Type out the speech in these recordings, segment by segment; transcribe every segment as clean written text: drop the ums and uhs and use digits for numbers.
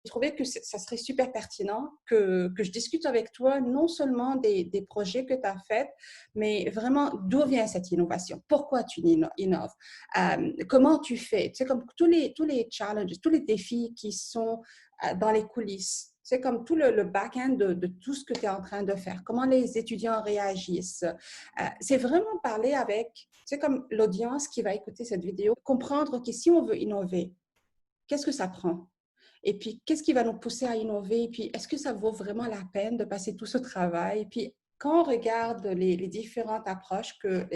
trouvé que ça serait super pertinent que je discute avec toi non seulement des projets que tu as faits, mais vraiment d'où vient cette innovation, pourquoi tu innoves, comment tu fais, tu sais, comme tous les challenges, tous les défis qui sont dans les coulisses. C'est comme tout le back-end de tout ce que tu es en train de faire, comment les étudiants réagissent. C'est vraiment parler avec, c'est comme l'audience qui va écouter cette vidéo, comprendre que si on veut innover, qu'est-ce que ça prend? Et puis, qu'est-ce qui va nous pousser à innover? Et puis, est-ce que ça vaut vraiment la peine de passer tout ce travail? Et puis, quand on regarde les différentes approches que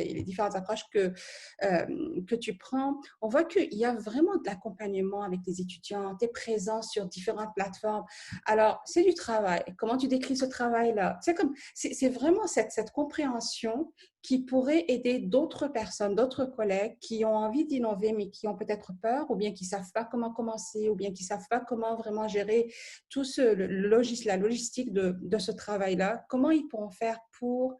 tu prends, on voit qu'il y a vraiment de l'accompagnement avec les étudiants. Tu es présent sur différentes plateformes. Alors, c'est du travail. Comment tu décris ce travail-là? C'est vraiment cette compréhension qui pourrait aider d'autres personnes, d'autres collègues qui ont envie d'innover, mais qui ont peut-être peur, ou bien qui ne savent pas comment commencer, ou bien qui ne savent pas comment vraiment gérer la logistique de ce travail-là. Comment ils pourront faire pour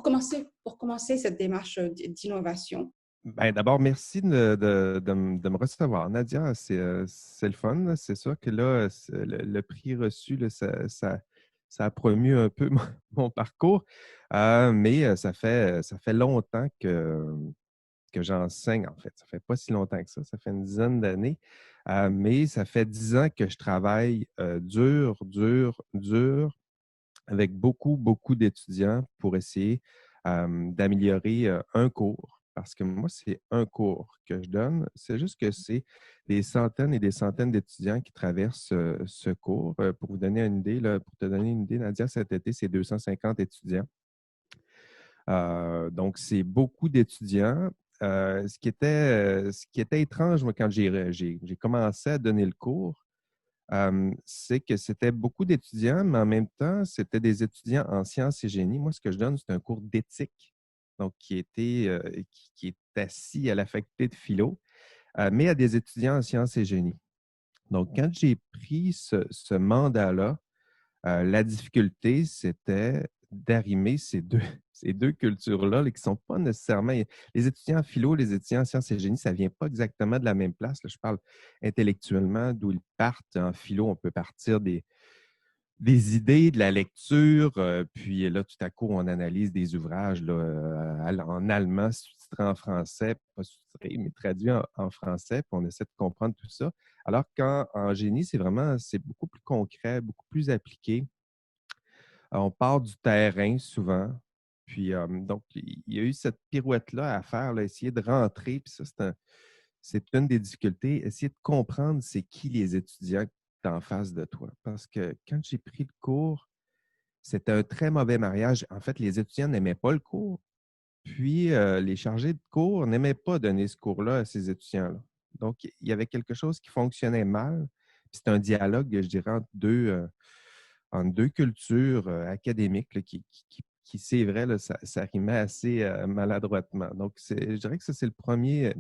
commencer cette démarche d'innovation? Ben, d'abord, merci de me recevoir, Nadia. C'est le fun, là. C'est sûr que là, le prix reçu, là, ça a promu un peu mon parcours. Mais ça fait longtemps que j'enseigne, en fait. Ça fait pas si longtemps que ça fait une dizaine d'années. Mais ça fait 10 ans que je travaille dur, dur, dur avec beaucoup, beaucoup d'étudiants pour essayer d'améliorer un cours. Parce que moi, c'est un cours que je donne. C'est juste que c'est des centaines et des centaines d'étudiants qui traversent ce cours. Pour vous donner une idée, là, pour te donner une idée, Nadia, cet été, c'est 250 étudiants. Donc, c'est beaucoup d'étudiants. Ce qui était étrange, moi, quand j'ai commencé à donner le cours, c'est que c'était beaucoup d'étudiants, mais en même temps, c'était des étudiants en sciences et génie. Moi, ce que je donne, c'est un cours d'éthique, donc qui est assis à la faculté de philo, mais à des étudiants en sciences et génie. Donc, quand j'ai pris ce mandat-là, la difficulté, c'était d'arrimer ces deux cultures-là là, qui ne sont pas nécessairement. Les étudiants en philo, les étudiants en sciences et génie, ça ne vient pas exactement de la même place. Là. Je parle intellectuellement, d'où ils partent. En philo, on peut partir des idées, de la lecture, puis là, tout à coup, on analyse des ouvrages là, en allemand, sous-titrés en français, pas sous-titrés, mais traduits en français, puis on essaie de comprendre tout ça. Alors qu'en génie, c'est beaucoup plus concret, beaucoup plus appliqué. On part du terrain souvent. Puis, donc, il y a eu cette pirouette-là à faire, là, essayer de rentrer. Puis ça, c'est une des difficultés. Essayer de comprendre c'est qui les étudiants qui sont en face de toi. Parce que quand j'ai pris le cours, c'était un très mauvais mariage. En fait, les étudiants n'aimaient pas le cours. Puis, les chargés de cours n'aimaient pas donner ce cours-là à ces étudiants-là. Donc, il y avait quelque chose qui fonctionnait mal. Puis c'est un dialogue, je dirais, entre deux cultures académiques là, qui, c'est vrai, là, ça rimait assez maladroitement. Donc, je dirais que ça, c'est le premier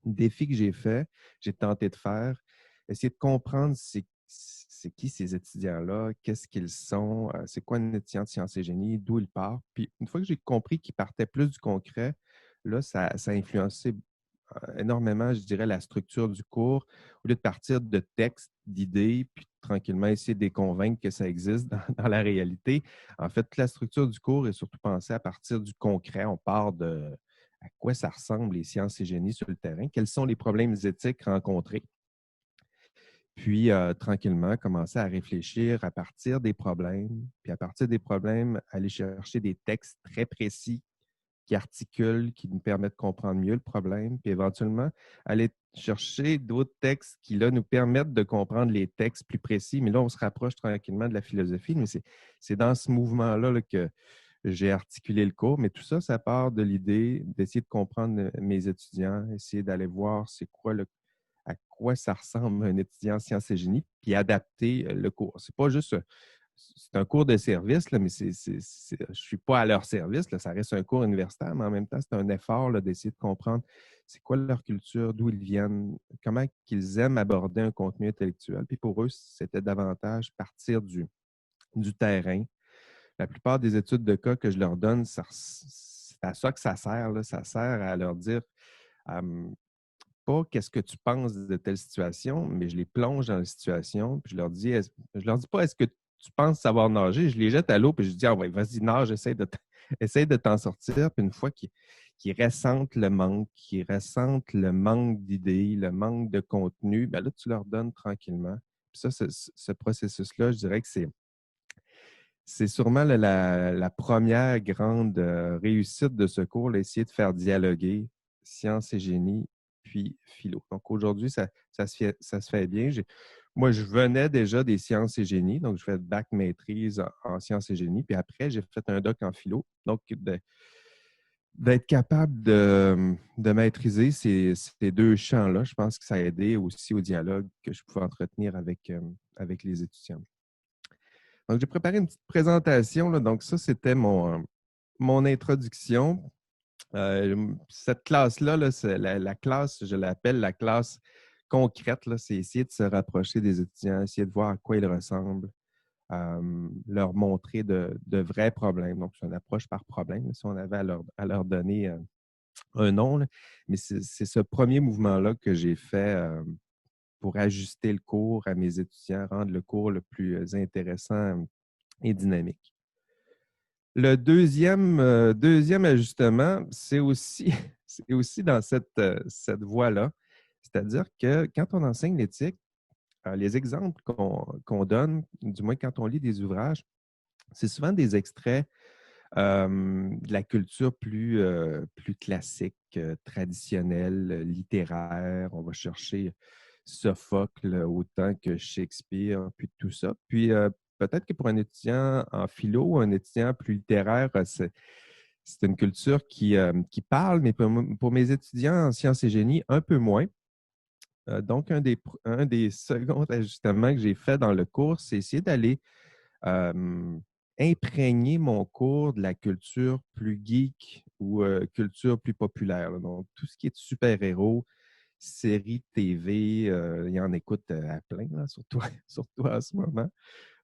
défi que j'ai fait, j'ai tenté de faire, essayer de comprendre c'est qui ces étudiants-là, qu'est-ce qu'ils sont, c'est quoi un étudiant de sciences et génie, d'où il part. Puis, une fois que j'ai compris qu'ils partaient plus du concret, là, ça a influencé énormément, je dirais, la structure du cours. Au lieu de partir de textes, d'idées, puis tranquillement essayer de les convaincre que ça existe dans la réalité, en fait, toute la structure du cours est surtout pensée à partir du concret. On part de à quoi ça ressemble les sciences et génies sur le terrain, quels sont les problèmes éthiques rencontrés. Puis, tranquillement, commencer à réfléchir à partir des problèmes, puis à partir des problèmes, aller chercher des textes très précis qui articulent, qui nous permettent de comprendre mieux le problème, puis éventuellement aller chercher d'autres textes qui, là, nous permettent de comprendre les textes plus précis. Mais là, on se rapproche tranquillement de la philosophie, mais c'est dans ce mouvement-là là, que j'ai articulé le cours. Mais tout ça, ça part de l'idée d'essayer de comprendre mes étudiants, essayer d'aller voir c'est quoi à quoi ça ressemble un étudiant en sciences et génie, puis adapter le cours. C'est pas juste c'est un cours de service, là, mais je ne suis pas à leur service. Là, ça reste un cours universitaire, mais en même temps, c'est un effort là, d'essayer de comprendre c'est quoi leur culture, d'où ils viennent, comment ils aiment aborder un contenu intellectuel. Puis pour eux, c'était davantage partir du terrain. La plupart des études de cas que je leur donne, c'est à ça que ça sert. Là. Ça sert à leur dire pas qu'est-ce que tu penses de telle situation, mais je les plonge dans la situation, puis je leur dis pas est-ce que tu penses savoir nager, je les jette à l'eau, puis je dis ah ouais, vas-y, nage, essaie de t'en sortir. Puis une fois qu'ils ressentent le manque, qu'ils ressentent le manque d'idées, le manque de contenu, bien là, tu leur donnes tranquillement. Puis ça, ce processus-là, je dirais que c'est sûrement la première grande réussite de ce cours, là, essayer de faire dialoguer sciences et génie, puis philo. Donc aujourd'hui, ça se fait bien. Moi, je venais déjà des sciences et génie, donc je fais bac maîtrise en sciences et génie, puis après, j'ai fait un doc en philo. Donc, d'être capable de maîtriser ces deux champs-là, je pense que ça a aidé aussi au dialogue que je pouvais entretenir avec les étudiants. Donc, j'ai préparé une petite présentation, là. Donc, ça, c'était mon introduction. Cette classe-là, là, c'est la classe, je l'appelle la classe concrète, là. C'est essayer de se rapprocher des étudiants, essayer de voir à quoi ils ressemblent, leur montrer de vrais problèmes. Donc, c'est une approche par problème, si on avait à leur donner un nom, là. Mais c'est ce premier mouvement-là que j'ai fait pour ajuster le cours à mes étudiants, rendre le cours le plus intéressant et dynamique. Le deuxième ajustement, c'est aussi, c'est aussi dans cette voie-là. C'est-à-dire que quand on enseigne l'éthique, les exemples qu'on donne, du moins quand on lit des ouvrages, c'est souvent des extraits de la culture plus classique, traditionnelle, littéraire. On va chercher Sophocle autant que Shakespeare, puis tout ça. Puis peut-être que pour un étudiant en philo ou un étudiant plus littéraire, c'est une culture qui parle, mais pour mes étudiants en sciences et génie, un peu moins. Donc, un des seconds ajustements que j'ai fait dans le cours, c'est essayer d'aller imprégner mon cours de la culture plus geek ou culture plus populaire, là. Donc, tout ce qui est de super-héros, séries TV, il y en écoute à plein, là, surtout, surtout en ce moment.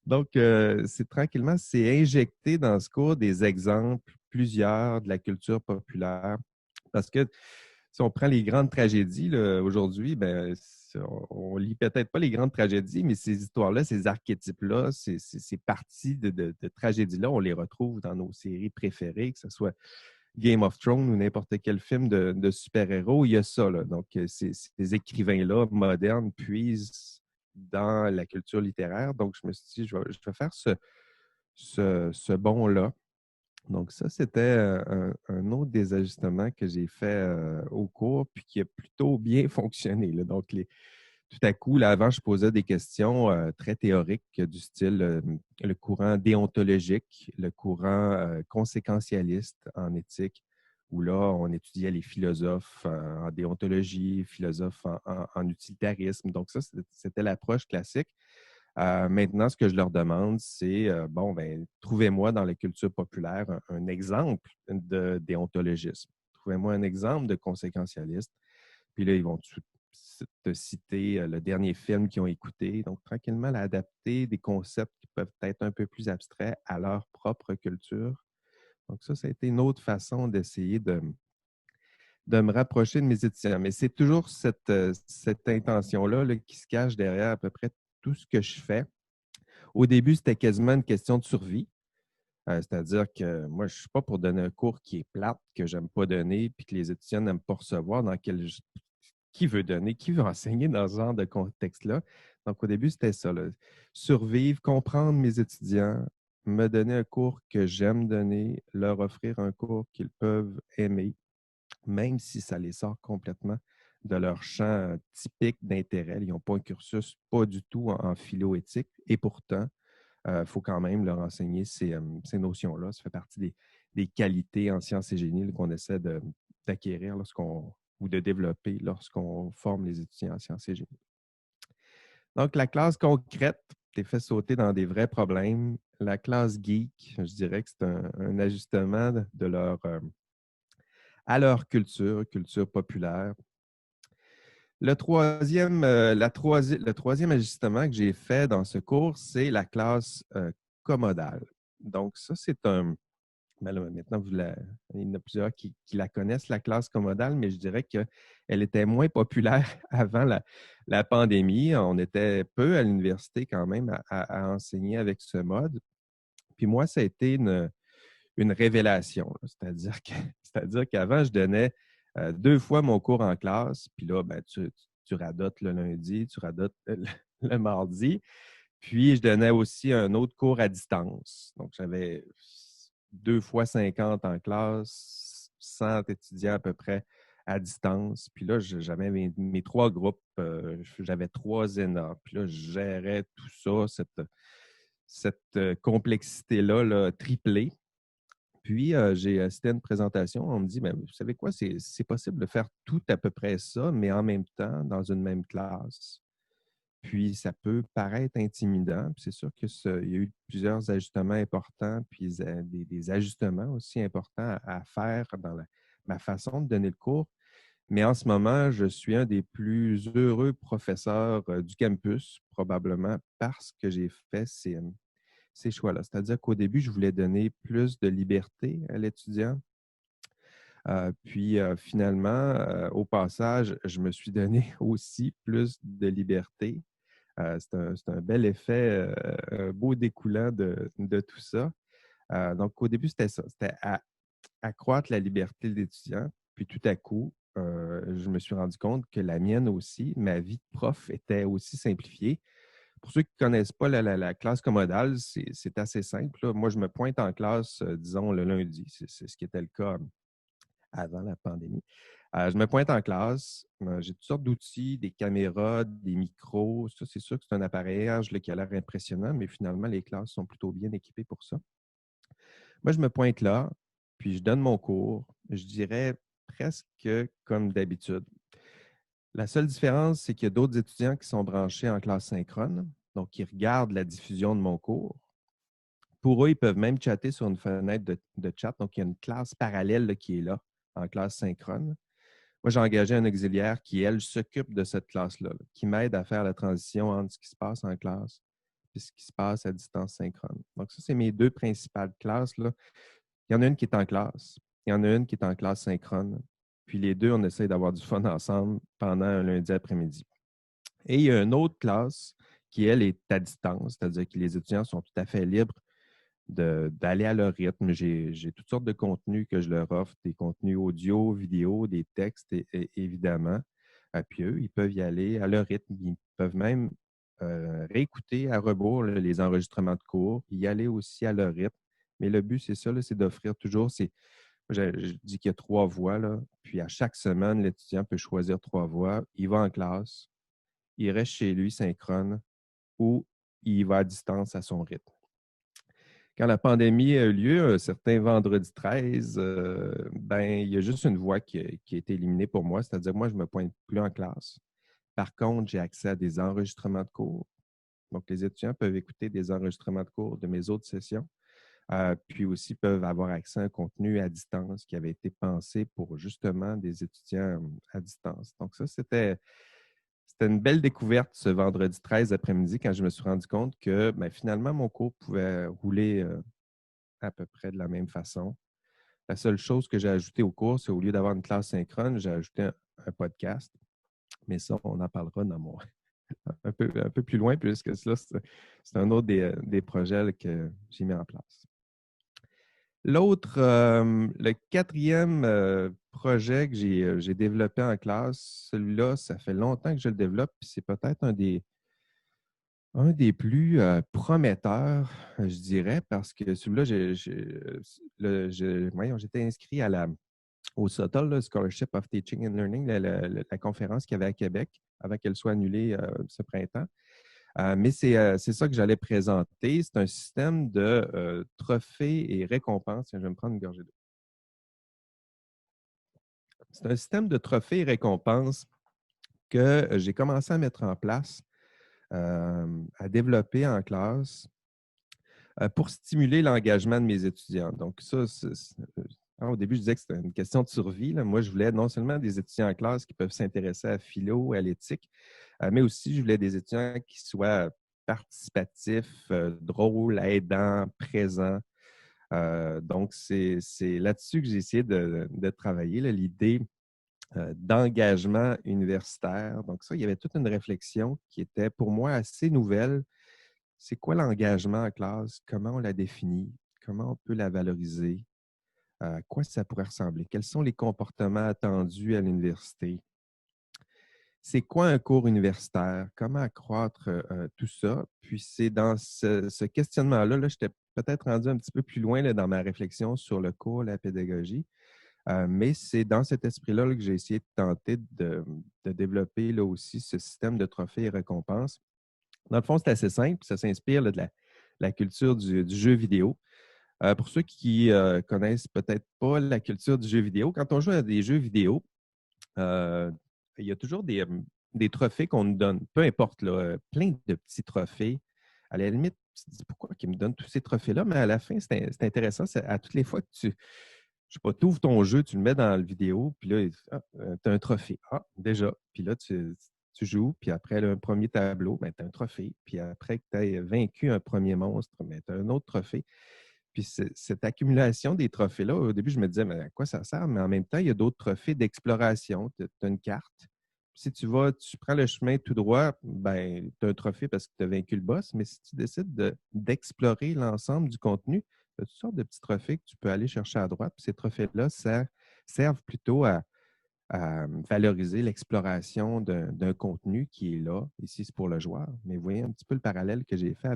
Donc, c'est injecté dans ce cours des exemples, plusieurs de la culture populaire. Parce que si on prend les grandes tragédies là, aujourd'hui, ben, on lit peut-être pas les grandes tragédies, mais ces histoires-là, ces archétypes-là, ces parties de tragédies-là, on les retrouve dans nos séries préférées, que ce soit Game of Thrones ou n'importe quel film de super-héros, il y a ça, là. Donc, ces écrivains-là modernes puisent dans la culture littéraire. Donc, je me suis dit, je vais faire ce bond-là. Donc, ça, c'était un autre des ajustements que j'ai fait au cours, puis qui a plutôt bien fonctionné, là. Donc, tout à coup, là, avant, je posais des questions très théoriques du style le courant déontologique, le courant conséquentialiste en éthique, où là, on étudiait les philosophes en déontologie, philosophes en utilitarisme. Donc, ça, c'était l'approche classique. Maintenant, ce que je leur demande, c'est, bon, ben, trouvez-moi dans la culture populaire un exemple de déontologisme. Trouvez-moi un exemple de conséquentialiste. Puis là, ils vont te citer le dernier film qu'ils ont écouté. Donc, tranquillement, adapter des concepts qui peuvent être un peu plus abstraits à leur propre culture. Donc, ça a été une autre façon d'essayer de me rapprocher de mes étudiants. Mais c'est toujours cette intention-là là, qui se cache derrière à peu près tout ce que je fais. Au début, c'était quasiment une question de survie. C'est-à-dire que moi, je ne suis pas pour donner un cours qui est plate, que je n'aime pas donner, puis que les étudiants n'aiment pas recevoir, qui veut donner, qui veut enseigner dans ce genre de contexte-là. Donc, au début, c'était ça, là. Survivre, comprendre mes étudiants, me donner un cours que j'aime donner, leur offrir un cours qu'ils peuvent aimer, même si ça les sort complètement de leur champ typique d'intérêt. Ils n'ont pas un cursus pas du tout en philo-éthique, et pourtant, il faut quand même leur enseigner ces notions-là. Ça fait partie des qualités en sciences et génie qu'on essaie d'acquérir ou de développer lorsqu'on forme les étudiants en sciences et génie. Donc, la classe concrète, t'es fait sauter dans des vrais problèmes. La classe geek, je dirais que c'est un ajustement à leur culture populaire. Le troisième ajustement que j'ai fait dans ce cours, c'est la classe commodale. Donc, ça, c'est Mais là, maintenant, il y en a plusieurs qui la connaissent, la classe commodale, mais je dirais qu'elle était moins populaire avant la pandémie. On était peu à l'université quand même à enseigner avec ce mode. Puis moi, ça a été une révélation. C'est-à-dire qu'avant, je donnais 2 fois mon cours en classe, puis là, ben, tu radotes le lundi, tu radotes le mardi. Puis, je donnais aussi un autre cours à distance. Donc, j'avais 2 fois 50 en classe, 100 étudiants à peu près à distance. Puis là, j'avais mes 3 groupes. J'avais 3 ENA. Puis là, je gérais tout ça, cette complexité-là là, triplée. Puis, j'ai assisté à une présentation. On me dit, ben, vous savez quoi, c'est possible de faire tout à peu près ça, mais en même temps, dans une même classe. Puis, ça peut paraître intimidant. Puis c'est sûr qu'il y a eu plusieurs ajustements importants, puis des ajustements aussi importants à faire dans ma façon de donner le cours. Mais en ce moment, je suis un des plus heureux professeurs du campus, probablement parce que j'ai fait ces choix-là. C'est-à-dire qu'au début, je voulais donner plus de liberté à l'étudiant. Puis finalement, au passage, je me suis donné aussi plus de liberté. C'est un bel effet, un beau découlant de tout ça. Donc, au début, c'était ça. C'était accroître la liberté de l'étudiant. Puis tout à coup, je me suis rendu compte que la mienne aussi, ma vie de prof était aussi simplifiée. Pour ceux qui ne connaissent pas la classe commodale, c'est assez simple, là. Moi, je me pointe en classe, disons, le lundi. C'est ce qui était le cas avant la pandémie. Je me pointe en classe. J'ai toutes sortes d'outils, des caméras, des micros. Ça, c'est sûr que c'est un appareillage là, qui a l'air impressionnant, mais finalement, les classes sont plutôt bien équipées pour ça. Moi, je me pointe là, puis je donne mon cours. Je dirais presque comme d'habitude. La seule différence, c'est qu'il y a d'autres étudiants qui sont branchés en classe synchrone, donc qui regardent la diffusion de mon cours. Pour eux, ils peuvent même chatter sur une fenêtre de chat. Donc, il y a une classe parallèle là, qui est là, en classe synchrone. Moi, j'ai engagé un auxiliaire qui, elle, s'occupe de cette classe-là, là, qui m'aide à faire la transition entre ce qui se passe en classe et ce qui se passe à distance synchrone. Donc, ça, c'est mes 2 principales classes, là. Il y en a une qui est en classe, il y en a une qui est en classe synchrone. Puis les deux, on essaie d'avoir du fun ensemble pendant un lundi après-midi. Et il y a une autre classe qui, elle, est à distance, c'est-à-dire que les étudiants sont tout à fait libres d'aller à leur rythme. J'ai toutes sortes de contenus que je leur offre, des contenus audio, vidéo, des textes, évidemment. Puis eux, ils peuvent y aller à leur rythme. Ils peuvent même réécouter à rebours là, les enregistrements de cours, y aller aussi à leur rythme. Mais le but, c'est ça, c'est d'offrir toujours, je dis qu'il y a 3 voies, là, puis à chaque semaine, l'étudiant peut choisir 3 voies. Il va en classe, il reste chez lui synchrone ou il va à distance à son rythme. Quand la pandémie a eu lieu, un certain vendredi 13, ben, il y a juste une voie qui a été éliminée pour moi, c'est-à-dire moi, je ne me pointe plus en classe. Par contre, j'ai accès à des enregistrements de cours. Donc, les étudiants peuvent écouter des enregistrements de cours de mes autres sessions, puis aussi peuvent avoir accès à un contenu à distance qui avait été pensé pour justement des étudiants à distance. Donc, ça, c'était une belle découverte ce vendredi 13 après-midi quand je me suis rendu compte que ben, finalement, mon cours pouvait rouler à peu près de la même façon. La seule chose que j'ai ajoutée au cours, c'est au lieu d'avoir une classe synchrone, j'ai ajouté un podcast. Mais ça, on en parlera un peu plus loin, puisque ça, c'est un autre des projets là, que j'ai mis en place. L'autre, le quatrième projet que j'ai développé en classe, celui-là, ça fait longtemps que je le développe, puis c'est peut-être un des plus prometteurs, je dirais, parce que celui-là, j'étais inscrit au SOTL, le Scholarship of Teaching and Learning, la conférence qu'il y avait à Québec avant qu'elle soit annulée ce printemps. Mais c'est ça que j'allais présenter. C'est un système de trophées et récompenses. Je vais me prendre une gorgée d'eau. C'est un système de trophées et récompenses que j'ai commencé à mettre en place, à développer en classe pour stimuler l'engagement de mes étudiants. Donc, ça, au début, je disais que c'était une question de survie, là. Moi, je voulais non seulement des étudiants en classe qui peuvent s'intéresser à philo, à l'éthique, mais aussi, je voulais des étudiants qui soient participatifs, drôles, aidants, présents. Donc, c'est là-dessus que j'ai essayé de travailler, là, l'idée d'engagement universitaire. Donc ça, il y avait toute une réflexion qui était pour moi assez nouvelle. C'est quoi l'engagement en classe? Comment on la définit? Comment on peut la valoriser? À quoi ça pourrait ressembler? Quels sont les comportements attendus à l'université? C'est quoi un cours universitaire? Comment accroître tout ça? Puis c'est dans ce questionnement-là, là, j'étais peut-être rendu un petit peu plus loin là, dans ma réflexion sur le cours, la pédagogie. Mais c'est dans cet esprit-là là, que j'ai essayé de tenter de développer là aussi ce système de trophées et récompenses. Dans le fond, c'est assez simple. Ça s'inspire là, de la culture du jeu vidéo. Pour ceux qui connaissent peut-être pas la culture du jeu vidéo, quand on joue à des jeux vidéo, euh, il y a toujours des trophées qu'on nous donne, peu importe, là, plein de petits trophées. À la limite, tu te dis pourquoi ils me donnent tous ces trophées-là, mais à la fin, c'est intéressant. À toutes les fois que je sais pas, tu ouvres ton jeu, tu le mets dans la vidéo, puis là, tu as un trophée. Ah, déjà. Puis là, tu joues, puis après un premier tableau, ben, tu as un trophée. Puis après que tu aies vaincu un premier monstre, ben, tu as un autre trophée. Puis cette accumulation des trophées-là, au début, je me disais, mais à quoi ça sert? Mais en même temps, il y a d'autres trophées d'exploration. Tu as une carte. Si tu prends le chemin tout droit, ben, tu as un trophée parce que tu as vaincu le boss. Mais si tu décides d'explorer l'ensemble du contenu, tu as toutes sortes de petits trophées que tu peux aller chercher à droite. Puis ces trophées-là servent plutôt à valoriser l'exploration d'un contenu qui est là. Ici, c'est pour le joueur. Mais vous voyez un petit peu le parallèle que j'ai fait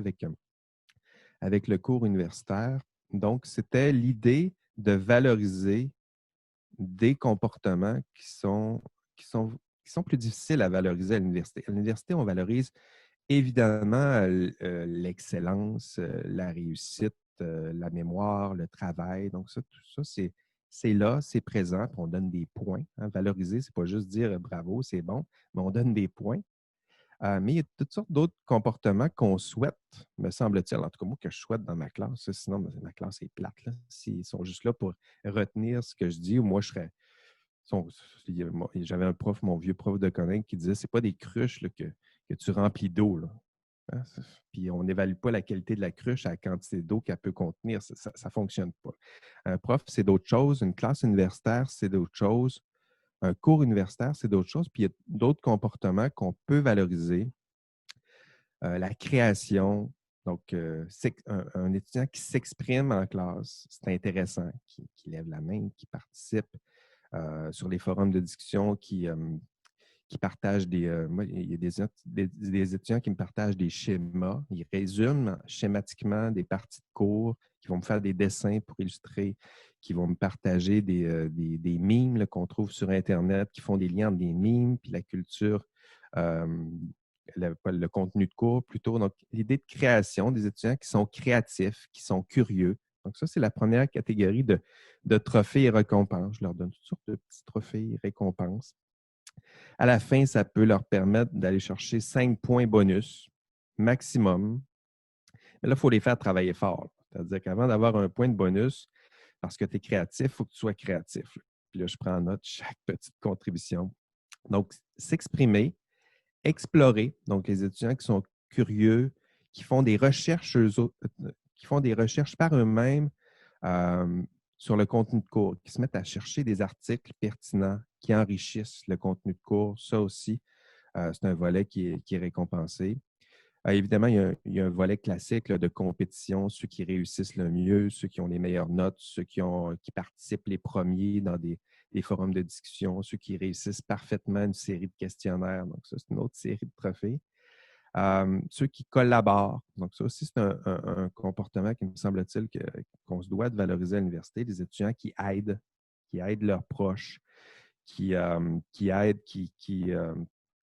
avec le cours universitaire. Donc, c'était l'idée de valoriser des comportements qui sont plus difficiles à valoriser à l'université. À l'université, on valorise évidemment l'excellence, la réussite, la mémoire, le travail. Donc, ça, tout ça, c'est là, c'est présent, puis on donne des points. Hein. Valoriser, c'est pas juste dire bravo, c'est bon, mais on donne des points. Mais il y a toutes sortes d'autres comportements qu'on souhaite, me semble-t-il, en tout cas moi, que je souhaite dans ma classe. Sinon, ma classe est plate. Là. S'ils sont juste là pour retenir ce que je dis, ou moi, je serais. J'avais un prof, mon vieux prof de conique, qui disait c'est pas des cruches là, que tu remplis d'eau. Là. Hein? Puis on n'évalue pas la qualité de la cruche à la quantité d'eau qu'elle peut contenir. Ça ne fonctionne pas. Un prof, c'est d'autres choses. Une classe universitaire, c'est d'autres choses. Un cours universitaire, c'est d'autres choses. Puis il y a d'autres comportements qu'on peut valoriser. La création, donc un étudiant qui s'exprime en classe, c'est intéressant, qui lève la main, qui participe sur les forums de discussion, qui partagent moi, il y a des étudiants qui me partagent des schémas. Ils résument schématiquement des parties de cours, qui vont me faire des dessins pour illustrer, qui vont me partager des mimes là, qu'on trouve sur Internet, qui font des liens entre des mimes puis la culture, euh, le contenu de cours plutôt. Donc, l'idée de création des étudiants qui sont créatifs, qui sont curieux. Donc, ça, c'est la première catégorie de trophées et récompenses. Je leur donne toutes sortes de petits trophées et récompenses. À la fin, ça peut leur permettre d'aller chercher 5 points bonus maximum. Mais là, il faut les faire travailler fort. C'est-à-dire qu'avant d'avoir un point de bonus, parce que tu es créatif, il faut que tu sois créatif. Puis là, je prends en note chaque petite contribution. Donc, s'exprimer, explorer. Donc, les étudiants qui sont curieux, qui font des recherches, qui font des recherches par eux-mêmes euh, sur le contenu de cours, qui se mettent à chercher des articles pertinents qui enrichissent le contenu de cours. Ça aussi, c'est un volet qui est récompensé. Évidemment, il y a un volet classique là, de compétition, ceux qui réussissent le mieux, ceux qui ont les meilleures notes, ceux qui participent les premiers dans des forums de discussion, ceux qui réussissent parfaitement une série de questionnaires. Donc, ça, c'est une autre série de trophées. Ceux qui collaborent. Donc, ça aussi, c'est un comportement qui me semble-t-il qu'on se doit de valoriser à l'université. Des étudiants qui aident leurs proches, qui aident,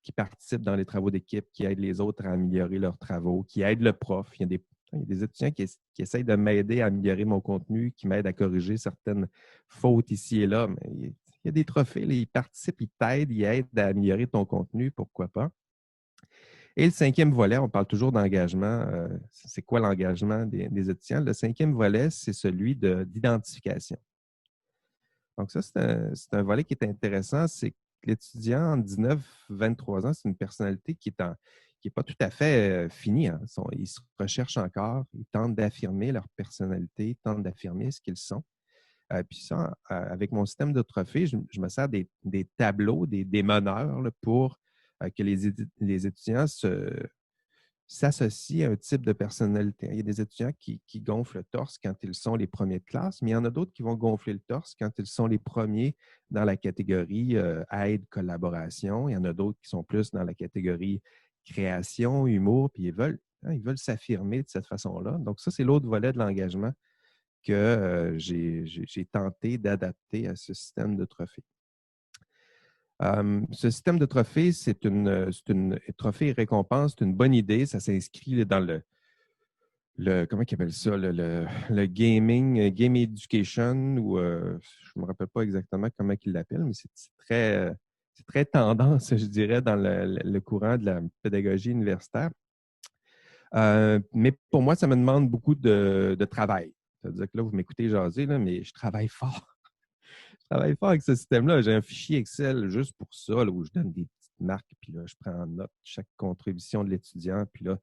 qui participent dans les travaux d'équipe, qui aident les autres à améliorer leurs travaux, qui aident le prof. Il y a des étudiants qui essayent de m'aider à améliorer mon contenu, qui m'aident à corriger certaines fautes ici et là. Mais il y a des trophées, là, ils participent, ils t'aident, ils aident à améliorer ton contenu, pourquoi pas. Et le cinquième volet, on parle toujours d'engagement. C'est quoi l'engagement des étudiants? Le cinquième volet, c'est celui d'identification. Donc ça, c'est un volet qui est intéressant. C'est que l'étudiant en 19-23 ans, c'est une personnalité qui est pas tout à fait fini. Hein. Ils se recherchent encore, ils tentent d'affirmer leur personnalité, ils tentent d'affirmer ce qu'ils sont. Puis ça, avec mon système de trophées, je me sers des tableaux, des meneurs là, pour que les étudiants s'associent à un type de personnalité. Il y a des étudiants qui gonflent le torse quand ils sont les premiers de classe, mais il y en a d'autres qui vont gonfler le torse quand ils sont les premiers dans la catégorie aide, collaboration. Il y en a d'autres qui sont plus dans la catégorie création, humour, puis ils veulent s'affirmer de cette façon-là. Donc ça, c'est l'autre volet de l'engagement que j'ai tenté d'adapter à ce système de trophées. Ce système de trophées, c'est une trophée et récompense, c'est une bonne idée. Ça s'inscrit dans comment ils appellent ça, le gaming, game education, ou je ne me rappelle pas exactement comment ils l'appellent, mais c'est très tendance, je dirais, dans le courant de la pédagogie universitaire. Mais pour moi, ça me demande beaucoup de travail. C'est-à-dire que là, vous m'écoutez jaser, là, mais je travaille fort. Je travaille fort avec ce système-là. J'ai un fichier Excel juste pour ça, là, où je donne des petites marques, puis là, je prends en note chaque contribution de l'étudiant. Puis là,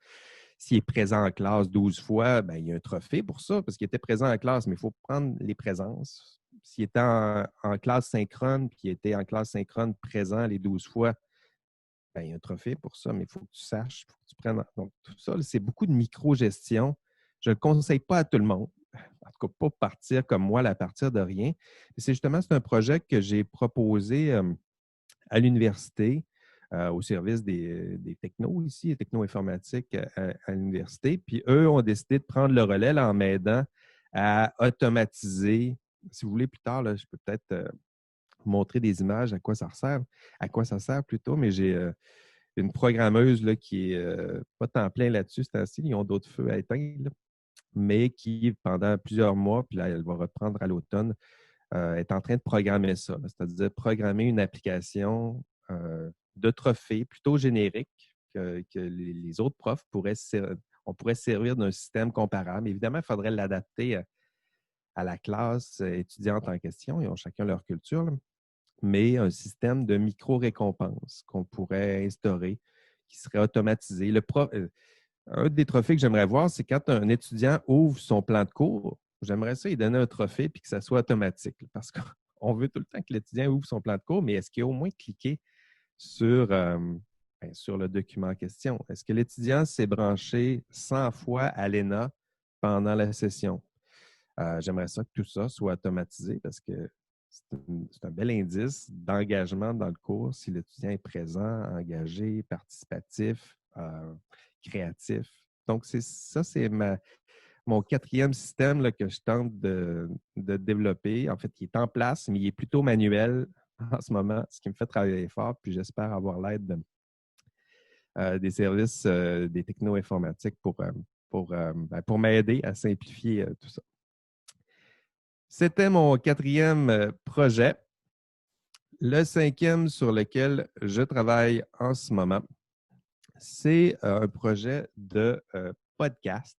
s'il est présent en classe 12 fois, bien, il y a un trophée pour ça, parce qu'il était présent en classe, mais il faut prendre les présences. S'il était en classe synchrone, puis qu'il était en classe synchrone présent les 12 fois, bien, il y a un trophée pour ça, mais il faut que tu saches, il faut que tu prennes. Donc, tout ça, c'est beaucoup de micro-gestion. Je ne le conseille pas à tout le monde. En tout cas, pas partir comme moi, à partir de rien. C'est un projet que j'ai proposé à l'université, au service des technos ici, des techno-informatiques à l'université. Puis eux ont décidé de prendre le relais là, en m'aidant à automatiser. Si vous voulez, plus tard, là, je peux peut-être vous montrer des images à quoi ça sert plutôt, mais j'ai une programmeuse là, qui est pas temps plein là-dessus, c'est ainsi, ils ont d'autres feux à éteindre, là, mais qui, pendant plusieurs mois, puis là, elle va reprendre à l'automne, est en train de programmer ça, c'est-à-dire programmer une application de trophée plutôt générique que les autres profs on pourrait servir d'un système comparable. Évidemment, il faudrait l'adapter à la classe étudiante en question. Ils ont chacun leur culture, là, mais un système de micro-récompenses qu'on pourrait instaurer, qui serait automatisé. Un des trophées que j'aimerais voir, c'est quand un étudiant ouvre son plan de cours, j'aimerais ça lui donner un trophée puis que ça soit automatique. Parce qu'on veut tout le temps que l'étudiant ouvre son plan de cours, mais est-ce qu'il a au moins cliqué sur le document en question? Est-ce que l'étudiant s'est branché 100 fois à l'ENA pendant la session? J'aimerais ça que tout ça soit automatisé parce que c'est un bel indice d'engagement dans le cours si l'étudiant est présent, engagé, participatif, créatif. Donc, c'est mon quatrième système là, que je tente de développer. En fait, il est en place, mais il est plutôt manuel en ce moment, ce qui me fait travailler fort. Puis j'espère avoir l'aide des services des techno-informatiques pour m'aider à simplifier tout ça. C'était mon quatrième projet. Le cinquième sur lequel je travaille en ce moment, c'est un projet de podcast.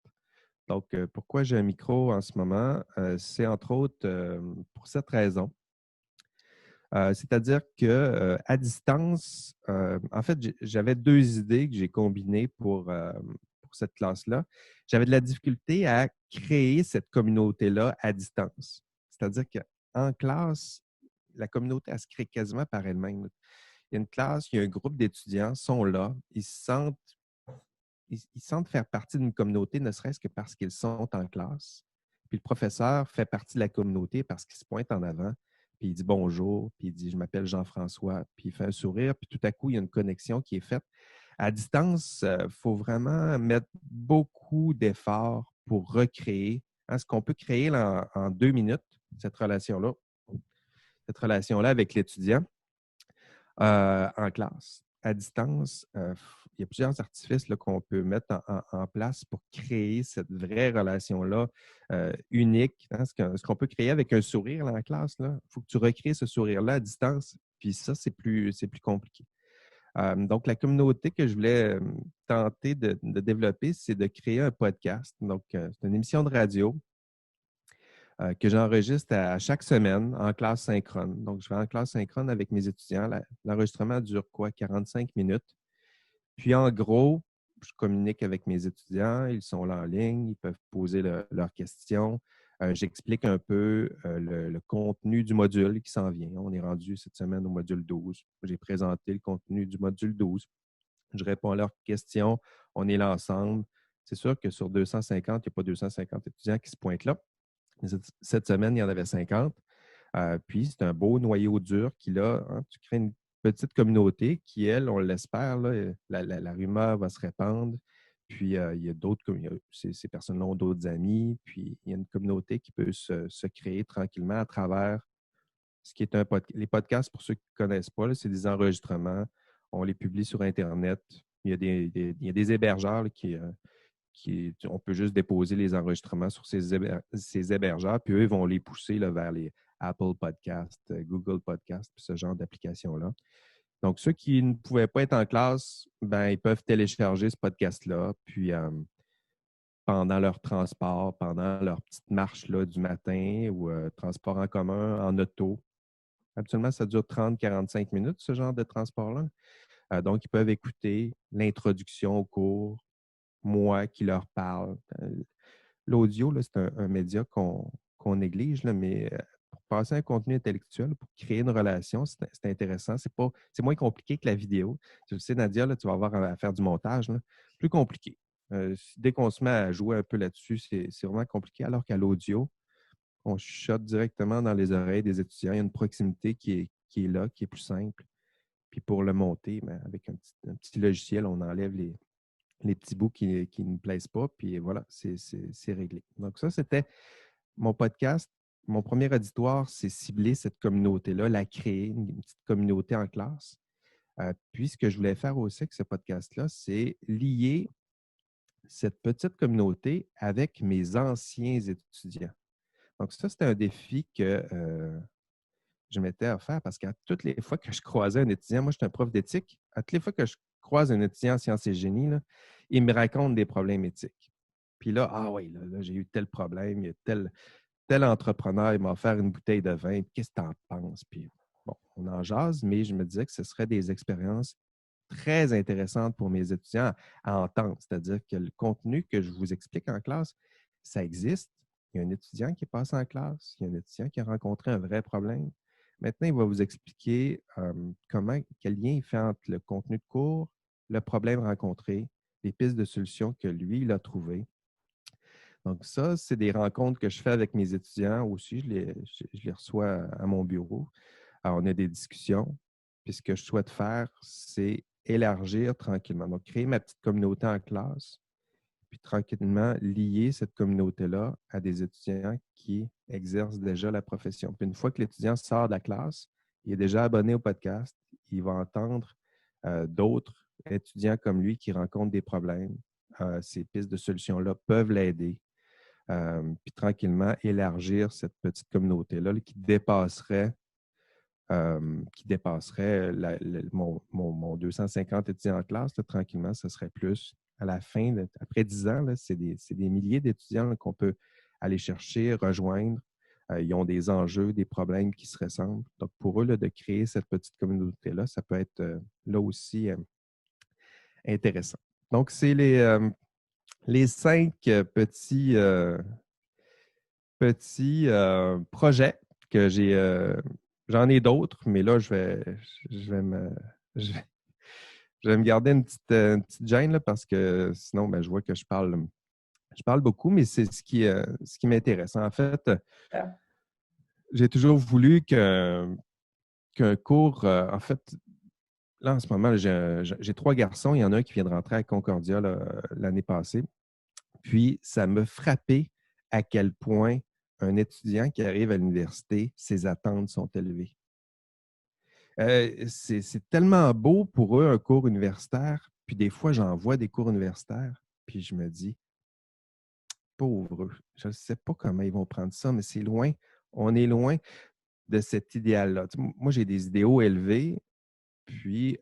Donc, pourquoi j'ai un micro en ce moment? C'est entre autres pour cette raison. C'est-à-dire qu'à distance, en fait, j'avais deux idées que j'ai combinées pour cette classe-là. J'avais de la difficulté à créer cette communauté-là à distance. C'est-à-dire qu'en classe, la communauté, elle se crée quasiment par elle-même. Il y a une classe, il y a un groupe d'étudiants, sont là, ils sentent faire partie d'une communauté, ne serait-ce que parce qu'ils sont en classe. Puis le professeur fait partie de la communauté parce qu'il se pointe en avant, puis il dit bonjour, puis il dit « je m'appelle Jean-François », puis il fait un sourire, puis tout à coup, il y a une connexion qui est faite. À distance, il faut vraiment mettre beaucoup d'efforts pour recréer ce qu'on peut créer là, en 2 minutes, cette relation-là avec l'étudiant en classe. À distance, il y a plusieurs artifices là, qu'on peut mettre en place pour créer cette vraie relation-là unique. Hein, ce qu'on peut créer avec un sourire là, en classe, il faut que tu recrées ce sourire-là à distance. Puis ça, c'est plus compliqué. Donc, la communauté que je voulais tenter de développer, c'est de créer un podcast. Donc, c'est une émission de radio que j'enregistre à chaque semaine en classe synchrone. Donc, je vais en classe synchrone avec mes étudiants. L'enregistrement dure 45 minutes. Puis, en gros, je communique avec mes étudiants, ils sont là en ligne, ils peuvent poser leurs questions. J'explique un peu le contenu du module qui s'en vient. On est rendu cette semaine au module 12. J'ai présenté le contenu du module 12. Je réponds à leurs questions. On est là ensemble. C'est sûr que sur 250, il n'y a pas 250 étudiants qui se pointent là. Cette semaine, il y en avait 50. Puis, c'est un beau noyau dur qui, là, hein, tu crées une petite communauté qui, elle, on l'espère, là, la rumeur va se répandre. Puis, il y a d'autres, ces personnes-là ont d'autres amis. Puis, il y a une communauté qui peut se créer tranquillement à travers ce qui est un podcast. Les podcasts, pour ceux qui ne connaissent pas, c'est des enregistrements. On les publie sur Internet. Il y a des hébergeurs là, on peut juste déposer les enregistrements sur ces hébergeurs, puis eux, ils vont les pousser là, vers les Apple Podcasts, Google Podcasts, puis ce genre d'applications-là. Donc, ceux qui ne pouvaient pas être en classe, ben, ils peuvent télécharger ce podcast-là, puis pendant leur transport, pendant leur petite marche là, du matin ou transport en commun, en auto. Habituellement, ça dure 30-45 minutes, ce genre de transport-là. Donc, ils peuvent écouter l'introduction au cours, moi qui leur parle. L'audio, là, c'est un média qu'on néglige, là, mais pour passer un contenu intellectuel, pour créer une relation, c'est intéressant. C'est moins compliqué que la vidéo. Tu le sais, Nadia, là, tu vas avoir à faire du montage. Là, plus compliqué. Dès qu'on se met à jouer un peu là-dessus, c'est vraiment compliqué. Alors qu'à l'audio, on chuchote directement dans les oreilles des étudiants. Il y a une proximité qui est là, qui est plus simple. Puis pour le monter, ben, avec un petit logiciel, on enlève les petits bouts qui ne nous plaisent pas, puis voilà, c'est réglé. Donc ça, c'était mon podcast. Mon premier auditoire, c'est cibler cette communauté-là, la créer, une petite communauté en classe. Puis ce que je voulais faire aussi avec ce podcast-là, c'est lier cette petite communauté avec mes anciens étudiants. Donc ça, c'était un défi que je m'étais offert parce qu'à toutes les fois que je croisais un étudiant, moi, je suis un prof d'éthique, à toutes les fois que je croise un étudiant en sciences et génie, là, il me raconte des problèmes éthiques. Puis là, ah oui, là, j'ai eu tel problème, il y a tel entrepreneur, il m'a offert une bouteille de vin, qu'est-ce que tu en penses? Puis bon, on en jase, mais je me disais que ce serait des expériences très intéressantes pour mes étudiants à entendre. C'est-à-dire que le contenu que je vous explique en classe, ça existe. Il y a un étudiant qui est passé en classe, il y a un étudiant qui a rencontré un vrai problème. Maintenant, il va vous expliquer quel lien il fait entre le contenu de cours, le problème rencontré, les pistes de solutions que lui, il a trouvées. Donc ça, c'est des rencontres que je fais avec mes étudiants aussi. Je les reçois à mon bureau. Alors, on a des discussions. Puis ce que je souhaite faire, c'est élargir tranquillement. Donc, créer ma petite communauté en classe, puis tranquillement lier cette communauté-là à des étudiants qui exercent déjà la profession. Puis une fois que l'étudiant sort de la classe, il est déjà abonné au podcast, il va entendre d'autres étudiants comme lui qui rencontrent des problèmes. Ces pistes de solutions-là peuvent l'aider. Puis tranquillement élargir cette petite communauté-là là, qui dépasserait mon 250 étudiants en classe. Là, tranquillement, ce serait plus. À la fin, après 10 ans, c'est des milliers d'étudiants qu'on peut aller chercher, rejoindre. Ils ont des enjeux, des problèmes qui se ressemblent. Donc, pour eux, là, de créer cette petite communauté-là, ça peut être là aussi intéressant. Donc, c'est les 5 petits projets que j'ai. J'en ai d'autres, mais là, je vais me, je vais, je vais me garder une petite gêne là, parce que sinon, ben, je vois que je parle beaucoup, mais c'est ce qui m'intéresse. En fait, j'ai toujours voulu qu'un cours, en fait, là, en ce moment, j'ai 3 garçons. Il y en a un qui vient de rentrer à Concordia l'année passée. Puis, ça me frappait à quel point un étudiant qui arrive à l'université, ses attentes sont élevées. C'est tellement beau pour eux, un cours universitaire. Puis des fois, j'en vois des cours universitaires, puis je me dis, pauvre eux, je ne sais pas comment ils vont prendre ça, mais c'est loin. On est loin de cet idéal-là. Tu sais, moi, j'ai des idéaux élevés, puis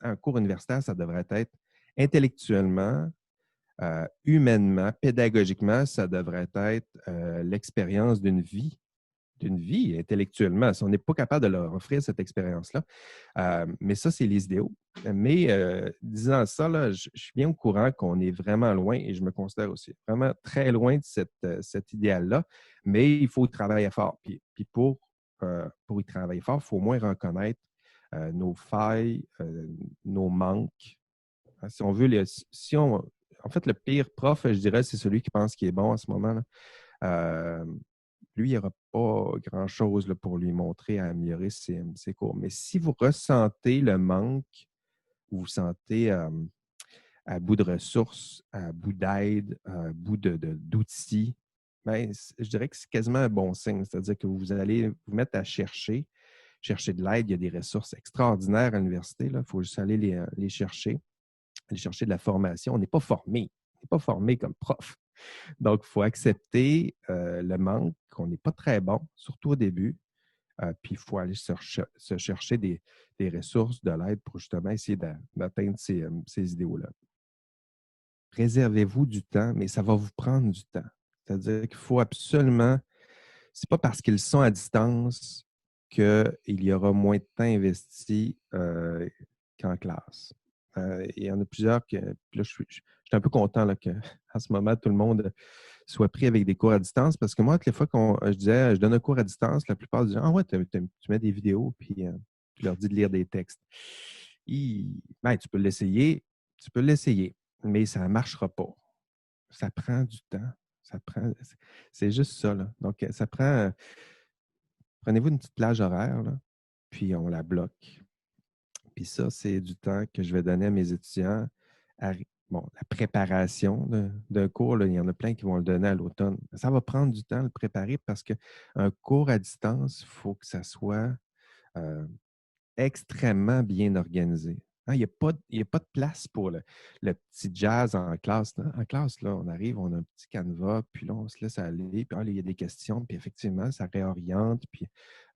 un cours universitaire, ça devrait être intellectuellement, humainement, pédagogiquement, ça devrait être l'expérience d'une vie intellectuellement. Si on n'est pas capable de leur offrir cette expérience-là. Mais ça, c'est les idéaux. Mais disant ça, là, je suis bien au courant qu'on est vraiment loin et je me considère aussi vraiment très loin de cet idéal-là. Mais il faut travailler fort. Puis pour y travailler fort, il faut au moins reconnaître nos failles, nos manques. Si on veut, en fait, le pire prof, je dirais, c'est celui qui pense qu'il est bon à ce moment-là. Euh, Lui, il n'y aura pas grand-chose là, pour lui montrer à améliorer ses cours. Mais si vous ressentez le manque, vous vous sentez à bout de ressources, à bout d'aide, à bout d'outils, ben, je dirais que c'est quasiment un bon signe. C'est-à-dire que vous allez vous mettre à chercher de l'aide. Il y a des ressources extraordinaires à l'université. Il faut juste aller les chercher, aller chercher de la formation. On n'est pas formé. On n'est pas formé comme prof. Donc, il faut accepter le manque, qu'on n'est pas très bon, surtout au début. Puis, il faut aller se chercher des ressources, de l'aide pour justement essayer d'atteindre ces idéaux-là. Réservez-vous du temps, mais ça va vous prendre du temps. C'est-à-dire qu'il faut absolument, c'est pas parce qu'ils sont à distance qu'il y aura moins de temps investi qu'en classe. Il y en a plusieurs que, là, je suis un peu content là, qu'à ce moment, tout le monde soit pris avec des cours à distance parce que moi, toutes les fois je disais, je donne un cours à distance, la plupart disaient, ah ouais, tu mets des vidéos, puis tu leur dis de lire des textes. Ben, tu peux l'essayer, mais ça ne marchera pas. Ça prend du temps. C'est juste ça, là. Donc, ça prend. Prenez-vous une petite plage horaire, là, puis on la bloque. Puis ça, c'est du temps que je vais donner à mes étudiants. La préparation d'un cours, là, il y en a plein qui vont le donner à l'automne. Ça va prendre du temps à le préparer parce qu'un cours à distance, il faut que ça soit extrêmement bien organisé. Hein, il n'y a pas de place pour le petit jazz en classe. Hein. En classe, là, on arrive, on a un petit canevas, puis là, on se laisse aller, puis là, il y a des questions, puis effectivement, ça réoriente, puis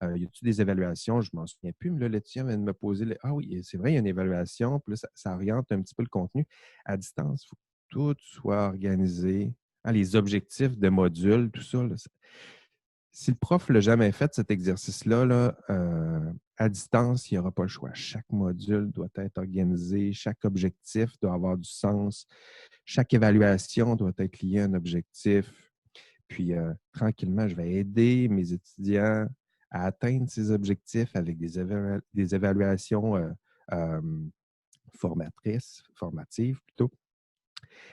y a-t-il des évaluations? Je ne m'en souviens plus, mais là, l'étudiant vient de me poser, ah oui, c'est vrai, il y a une évaluation, puis là, ça oriente un petit peu le contenu. À distance, il faut que tout soit organisé. Hein, les objectifs de module, tout ça, là, si le prof ne l'a jamais fait, cet exercice-là, là, à distance, il n'y aura pas le choix. Chaque module doit être organisé, chaque objectif doit avoir du sens, chaque évaluation doit être liée à un objectif. Puis, tranquillement, je vais aider mes étudiants à atteindre ces objectifs avec des évaluations euh, formatives plutôt.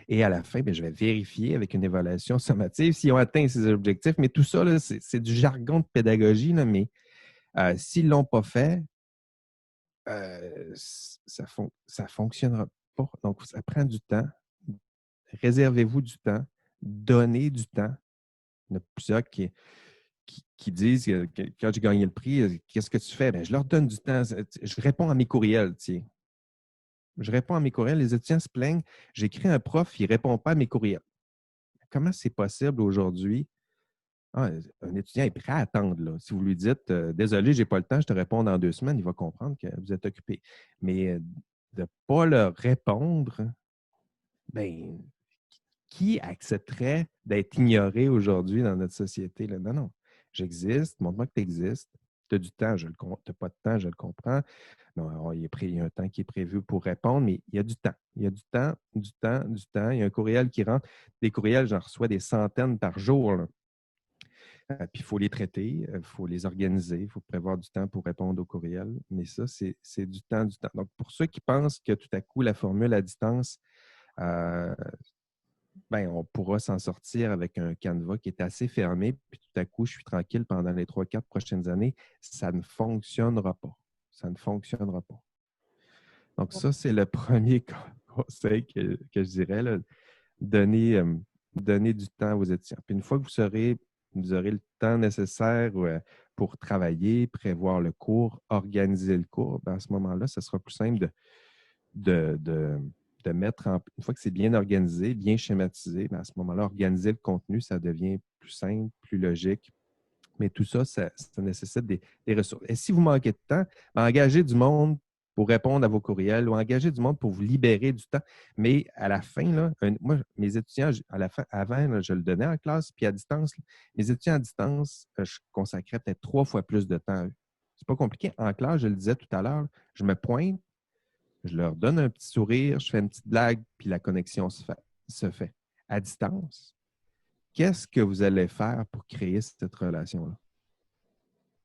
Et à la fin, bien, je vais vérifier avec une évaluation sommative s'ils ont atteint ces objectifs. Mais tout ça, là, c'est du jargon de pédagogie, là, mais s'ils ne l'ont pas fait, ça ne fonctionnera pas. Donc, ça prend du temps. Réservez-vous du temps. Donnez du temps. Il y en a plusieurs qui disent que quand j'ai gagné le prix, qu'est-ce que tu fais? Bien, je leur donne du temps. Je réponds à mes courriels, tiens. Je réponds à mes courriels. Les étudiants se plaignent. J'écris un prof, il ne répond pas à mes courriels. Comment c'est possible aujourd'hui? Ah, un étudiant est prêt à attendre. Là. Si vous lui dites désolé, je n'ai pas le temps, je te réponds dans 2 semaines, il va comprendre que vous êtes occupé. Mais de ne pas leur répondre, ben, qui accepterait d'être ignoré aujourd'hui dans notre société? Là? Non, non. J'existe, montre-moi que tu existes. Tu as du temps, tu n'as pas de temps, je le comprends. Non, il y a un temps qui est prévu pour répondre, mais il y a du temps. Il y a du temps, du temps, du temps. Il y a un courriel qui rentre. Des courriels, j'en reçois des centaines par jour. Là. Puis il faut les traiter, il faut les organiser, il faut prévoir du temps pour répondre aux courriels. Mais ça, c'est du temps, du temps. Donc, pour ceux qui pensent que tout à coup, la formule à distance, ben, on pourra s'en sortir avec un canevas qui est assez fermé, puis tout à coup, je suis tranquille pendant les 3-4 prochaines années, ça ne fonctionnera pas. Ça ne fonctionnera pas. Donc, ça, c'est le premier conseil que je dirais, là. Donner, donner du temps à vos étudiants. Puis une fois que vous aurez le temps nécessaire pour travailler, prévoir le cours, organiser le cours, bien, à ce moment-là, ce sera plus simple de, de, de mettre en... Une fois que c'est bien organisé, bien schématisé, bien, à ce moment-là, organiser le contenu, ça devient plus simple, plus logique. Mais tout ça, ça nécessite des ressources. Et si vous manquez de temps, bien, engagez du monde pour répondre à vos courriels ou engager du monde pour vous libérer du temps. Mais à la fin, là, moi, mes étudiants, à la fin, avant, là, je le donnais en classe, puis à distance, là, mes étudiants à distance, je consacrais peut-être 3 fois plus de temps à eux. C'est pas compliqué. En classe, je le disais tout à l'heure, je me pointe, Je leur donne un petit sourire, je fais une petite blague, puis la connexion se fait. À distance, qu'est-ce que vous allez faire pour créer cette relation-là?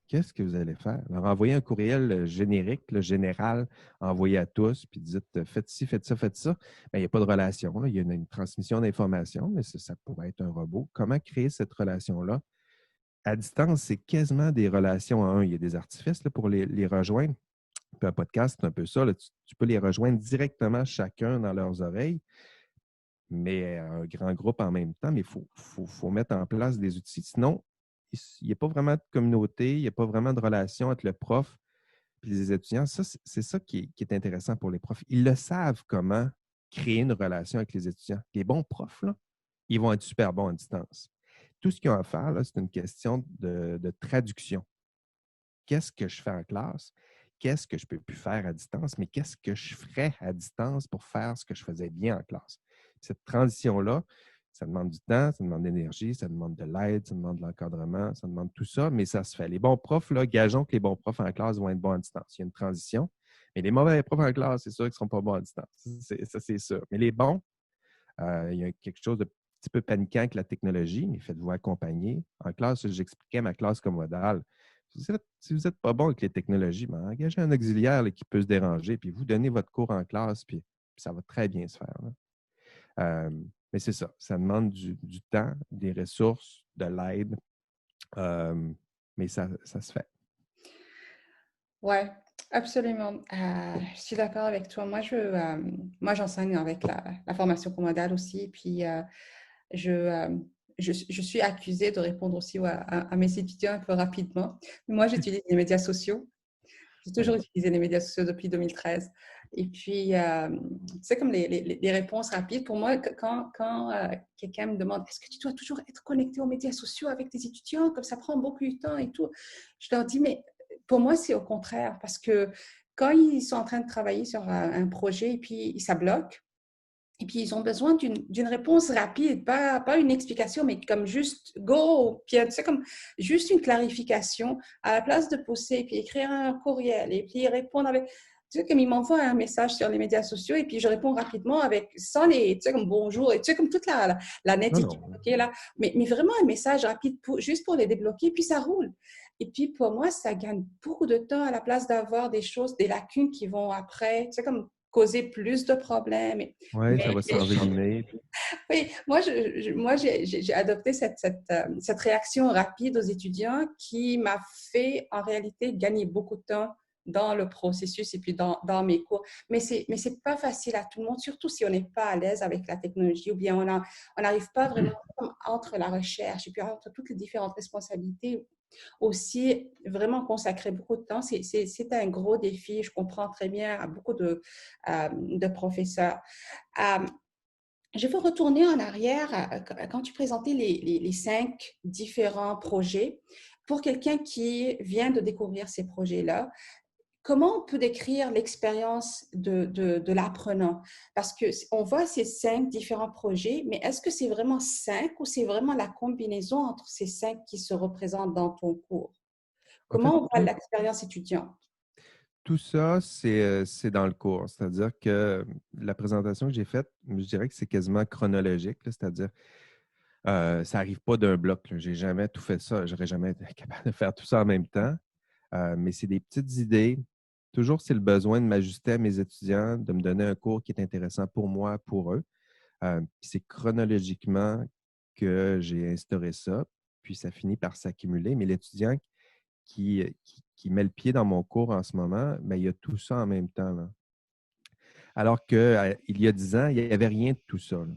Qu'est-ce que vous allez faire? Alors, envoyez un courriel générique, général, envoyé à tous, puis dites faites ci, faites ça, faites ça. Bien, il n'y a pas de relation. Là. Il y a une transmission d'informations, mais ça pourrait être un robot. Comment créer cette relation-là? À distance, c'est quasiment des relations à un. Il y a des artifices là, pour les rejoindre. Puis un podcast, c'est un peu ça. Là. Tu peux les rejoindre directement chacun dans leurs oreilles, mais un grand groupe en même temps. Mais il faut mettre en place des outils. Sinon, il n'y a pas vraiment de communauté, il n'y a pas vraiment de relation entre le prof et les étudiants. Ça, c'est ça qui est intéressant pour les profs. Ils le savent comment créer une relation avec les étudiants. Les bons profs, là, ils vont être super bons à distance. Tout ce qu'ils ont à faire, là, c'est une question de traduction. Qu'est-ce que je fais en classe? Qu'est-ce que je ne peux plus faire à distance? Mais qu'est-ce que je ferais à distance pour faire ce que je faisais bien en classe? Cette transition-là, ça demande du temps, ça demande de l'énergie, ça demande de l'aide, ça demande de l'encadrement, ça demande tout ça, mais ça se fait. Les bons profs, là, gageons que les bons profs en classe vont être bons à distance. Il y a une transition, mais les mauvais profs en classe, c'est sûr qu'ils ne seront pas bons à distance. Ça, c'est sûr. Mais les bons, il y a quelque chose de petit peu paniquant avec la technologie, mais faites-vous accompagner. En classe, j'expliquais ma classe commodale. Si vous n'êtes pas bon avec les technologies, ben, engagez un auxiliaire là, qui peut se déranger, puis vous donnez votre cours en classe, puis ça va très bien se faire. Mais c'est ça, ça demande du temps, des ressources, de l'aide, mais ça se fait. Oui, absolument. Je suis d'accord avec toi. Moi, j'enseigne avec la formation comodale aussi. Puis, je, euh, je suis accusée de répondre aussi à mes étudiants un peu rapidement. Moi, j'utilise les médias sociaux. J'ai toujours Oui. utilisé les médias sociaux depuis 2013. Et puis, tu sais, comme les réponses rapides, pour moi, quand quelqu'un me demande est-ce que tu dois toujours être connecté aux médias sociaux avec tes étudiants, comme ça prend beaucoup de temps et tout, je leur dis, mais pour moi, c'est au contraire, parce que quand ils sont en train de travailler sur un projet et puis ça bloque, et puis, ils ont besoin d'une réponse rapide, pas une explication, mais comme juste go, puis tu sais, comme juste une clarification à la place de pousser, puis écrire un courriel, et puis répondre avec, tu sais, comme ils m'envoient un message sur les médias sociaux, et puis je réponds rapidement avec, sans les, tu sais, comme bonjour, et tu sais, comme toute la Non, netiquette, non. OK, là, mais vraiment un message rapide, juste pour les débloquer, puis ça roule. Et puis, pour moi, ça gagne beaucoup de temps à la place d'avoir des choses, des lacunes qui vont après, tu sais, comme causer plus de problèmes. Oui, ça va s'envenimer. Oui, moi j'ai adopté cette réaction rapide aux étudiants qui m'a fait en réalité gagner beaucoup de temps dans le processus et puis dans mes cours. Mais c'est pas facile à tout le monde, surtout si on n'est pas à l'aise avec la technologie ou bien on n'arrive pas vraiment entre la recherche et puis entre toutes les différentes responsabilités aussi vraiment consacrer beaucoup de temps. C'est un gros défi. Je comprends très bien à beaucoup de professeurs. Euh, je veux retourner en arrière quand tu présentais les 5 différents projets. Pour quelqu'un qui vient de découvrir ces projets-là, comment on peut décrire l'expérience de l'apprenant? Parce qu'on voit ces 5 différents projets, mais est-ce que c'est vraiment 5 ou c'est vraiment la combinaison entre ces 5 qui se représentent dans ton cours? En fait, Comment on voit l'expérience étudiante? tout ça, c'est dans le cours. C'est-à-dire que la présentation que j'ai faite, je dirais que c'est quasiment chronologique, là, c'est-à-dire ça n'arrive pas d'un bloc. Je n'ai jamais tout fait ça. Je n'aurais jamais été capable de faire tout ça en même temps. Mais c'est des petites idées. Toujours, c'est le besoin de m'ajuster à mes étudiants, de me donner un cours qui est intéressant pour moi, pour eux. Puis c'est chronologiquement que j'ai instauré ça. Puis ça finit par s'accumuler. Mais l'étudiant qui met le pied dans mon cours en ce moment, bien, il y a tout ça en même temps, là. Alors qu'il y a 10 ans, il n'y avait rien de tout ça, là.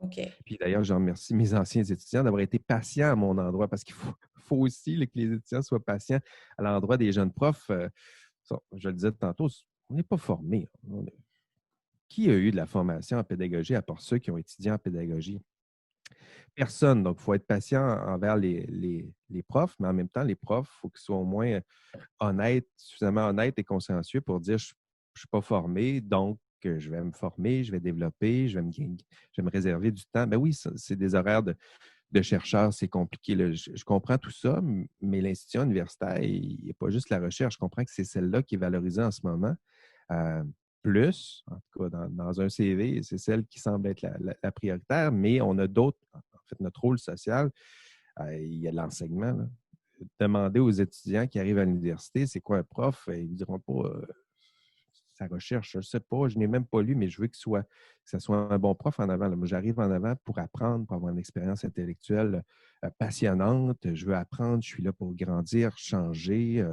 OK. Puis d'ailleurs, je remercie mes anciens étudiants d'avoir été patients à mon endroit parce qu'il faut aussi là, que les étudiants soient patients à l'endroit des jeunes profs. Je le disais tantôt, on n'est pas formés. Qui a eu de la formation en pédagogie à part ceux qui ont étudié en pédagogie? Personne. Donc, il faut être patient envers les profs, mais en même temps, les profs, il faut qu'ils soient au moins honnêtes, suffisamment honnêtes et consciencieux pour dire je ne suis pas formé, donc je vais me former, je vais développer, je vais me réserver du temps. Ben oui, c'est des horaires de chercheurs, c'est compliqué, là. Je comprends tout ça, mais l'institution universitaire, il n'y a pas juste la recherche. Je comprends que c'est celle-là qui est valorisée en ce moment. plus, en tout cas dans un CV, c'est celle qui semble être la prioritaire, mais on a d'autres, en fait, notre rôle social, il y a de l'enseignement, là. Demander aux étudiants qui arrivent à l'université, c'est quoi un prof? Ils ne diront pas sa recherche, je ne sais pas, je n'ai même pas lu, mais je veux que ça soit un bon prof en avant. Là. Moi, j'arrive en avant pour apprendre, pour avoir une expérience intellectuelle passionnante. Je veux apprendre, je suis là pour grandir, changer,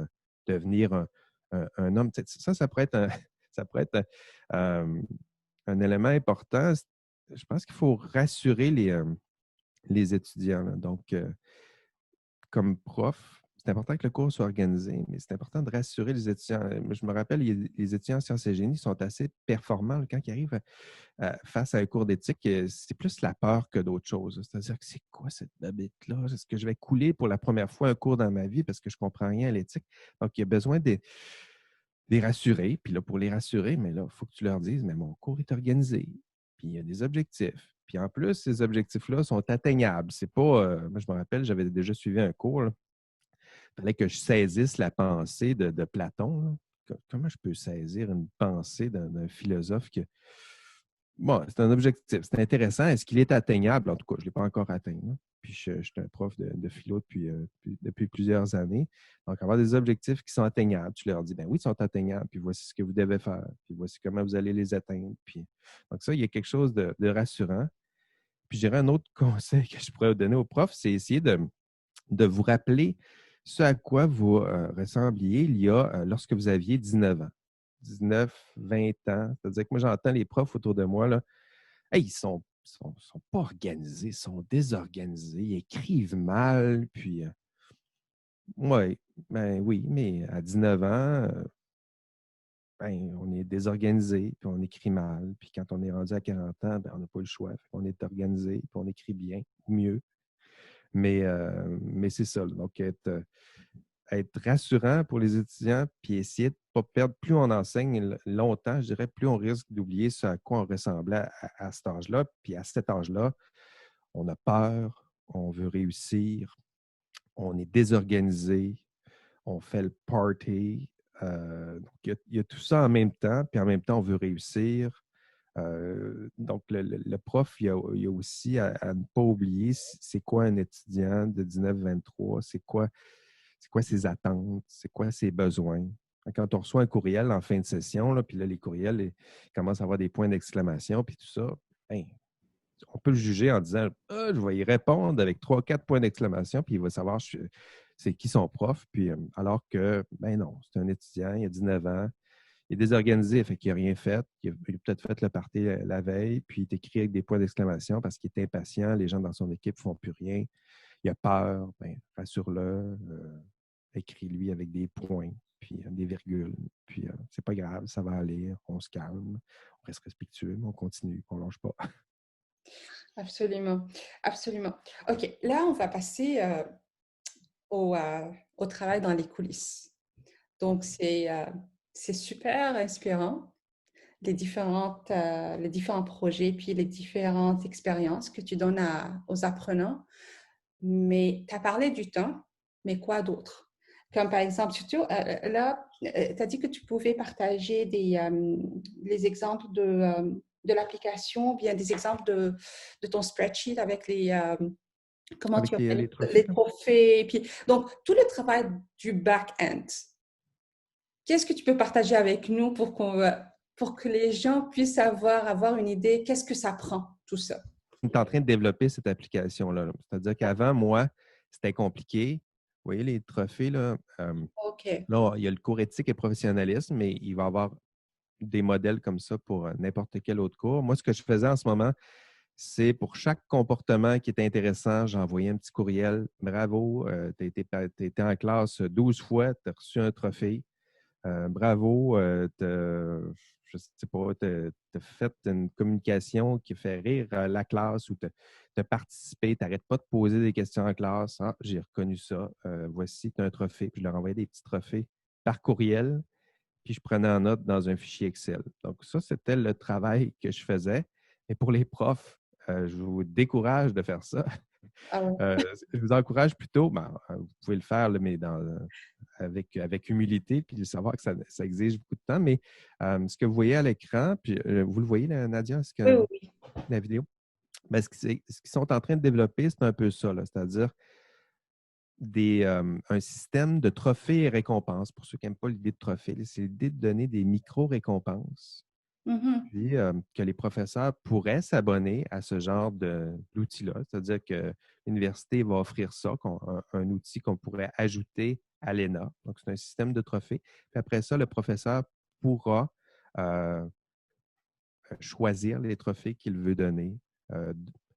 devenir un homme. Ça pourrait être ça pourrait être un élément important. Je pense qu'il faut rassurer les étudiants. Là. Donc, comme prof, c'est important que le cours soit organisé, mais c'est important de rassurer les étudiants. Je me rappelle, les étudiants en sciences et génie sont assez performants quand ils arrivent face à un cours d'éthique. C'est plus la peur que d'autres choses. C'est-à-dire que c'est quoi cette babette-là? Est-ce que je vais couler pour la première fois un cours dans ma vie parce que je ne comprends rien à l'éthique? Donc, il y a besoin de les rassurer. Puis là, pour les rassurer, mais là, il faut que tu leur dises, mais mon cours est organisé. Puis il y a des objectifs. Puis en plus, ces objectifs-là sont atteignables. C'est pas, moi, je me rappelle, j'avais déjà suivi un cours. Il fallait que je saisisse la pensée de Platon. Là. Comment je peux saisir une pensée d'un philosophe que. Bon, c'est un objectif. C'est intéressant. Est-ce qu'il est atteignable? En tout cas, je ne l'ai pas encore atteint. Là. Puis, je suis un prof de philo depuis plusieurs années. Donc, avoir des objectifs qui sont atteignables, tu leur dis, ben oui, ils sont atteignables, puis voici ce que vous devez faire, puis voici comment vous allez les atteindre. Puis, donc, ça, il y a quelque chose de rassurant. Puis, je dirais un autre conseil que je pourrais vous donner aux profs, c'est essayer de vous rappeler ce à quoi vous ressembliez lorsque vous aviez 19 ans. 19, 20 ans. C'est-à-dire que moi, j'entends les profs autour de moi, là, hey, ils sont pas organisés, ils sont désorganisés, ils écrivent mal, puis ouais, ben oui, mais à 19 ans, ben, on est désorganisé, puis on écrit mal, puis quand on est rendu à 40 ans, ben, on n'a pas le choix. On est organisé, puis on écrit bien, ou mieux. Mais c'est ça. Donc, être rassurant pour les étudiants, puis essayer de ne pas perdre. Plus on enseigne longtemps, je dirais, plus on risque d'oublier ce à quoi on ressemblait à cet âge-là. Puis à cet âge-là, on a peur, on veut réussir, on est désorganisé, on fait le party. Donc il y a tout ça en même temps, puis en même temps, on veut réussir. Donc, le prof, il y a aussi à ne pas oublier c'est quoi un étudiant de 19-23, c'est quoi ses attentes, c'est quoi ses besoins. Quand on reçoit un courriel en fin de session, là, puis là, les courriels ils commencent à avoir des points d'exclamation, puis tout ça, ben, on peut le juger en disant ah, je vais y répondre avec 3-4 points d'exclamation, puis il va savoir c'est qui son prof. Puis, alors que, ben non, c'est un étudiant, il a 19 ans, il est désorganisé, fait qu'il n'a rien fait. Il a peut-être fait le party la veille, puis il t'écrit avec des points d'exclamation parce qu'il est impatient. Les gens dans son équipe ne font plus rien. Il a peur, ben, rassure-le. Écris-lui avec des points, puis des virgules. Puis c'est pas grave, ça va aller. On se calme, on reste respectueux, mais on continue, on ne lâche pas. Absolument, absolument. OK, là, on va passer au travail dans les coulisses. Donc, c'est super inspirant, les différents projets, puis les différentes expériences que tu donnes aux apprenants. Mais tu as parlé du temps, mais quoi d'autre? Comme par exemple, surtout, là, tu as dit que tu pouvais partager les exemples de l'application, bien des exemples de ton spreadsheet avec comment Avec tu as fait les trophées, les trophées. Puis, donc, tout le travail du back-end. Qu'est-ce que tu peux partager avec nous pour que les gens puissent avoir une idée, qu'est-ce que ça prend, tout ça? on est en train de développer cette application-là. C'est-à-dire qu'avant, moi, c'était compliqué. Vous voyez les trophées, là, OK. là, il y a le cours éthique et professionnalisme, mais il va y avoir des modèles comme ça pour n'importe quel autre cours. Moi, ce que je faisais en ce moment, c'est pour chaque comportement qui est intéressant, j'envoyais un petit courriel. Bravo, tu as été en classe 12 fois, tu as reçu un trophée. Bravo, je sais pas, tu as fait une communication qui fait rire la classe ou tu as participé, tu n'arrêtes pas de poser des questions en classe. Ah, j'ai reconnu ça. Voici, tu as un trophée. Puis je leur envoyais des petits trophées par courriel, puis je prenais en note dans un fichier Excel. Donc, ça, c'était le travail que je faisais. Et pour les profs, je vous décourage de faire ça. Ah ouais. Je vous encourage plutôt, vous pouvez le faire, là, mais avec humilité, puis de savoir que ça exige beaucoup de temps. Mais ce que vous voyez à l'écran, puis vous le voyez, là, Nadia, Oui, oui, oui. la vidéo? Ben, ce qu'ils sont en train de développer, c'est un peu ça, là, c'est-à-dire un système de trophées et récompenses. Pour ceux qui n'aiment pas l'idée de trophées, c'est l'idée de donner des micro-récompenses, Mhm. puis que les professeurs pourraient s'abonner à ce genre d'outil-là. C'est-à-dire que l'université va offrir ça, un outil qu'on pourrait ajouter à l'ENA. Donc, c'est un système de trophées. Puis après ça, le professeur pourra euh, choisir les trophées qu'il veut donner,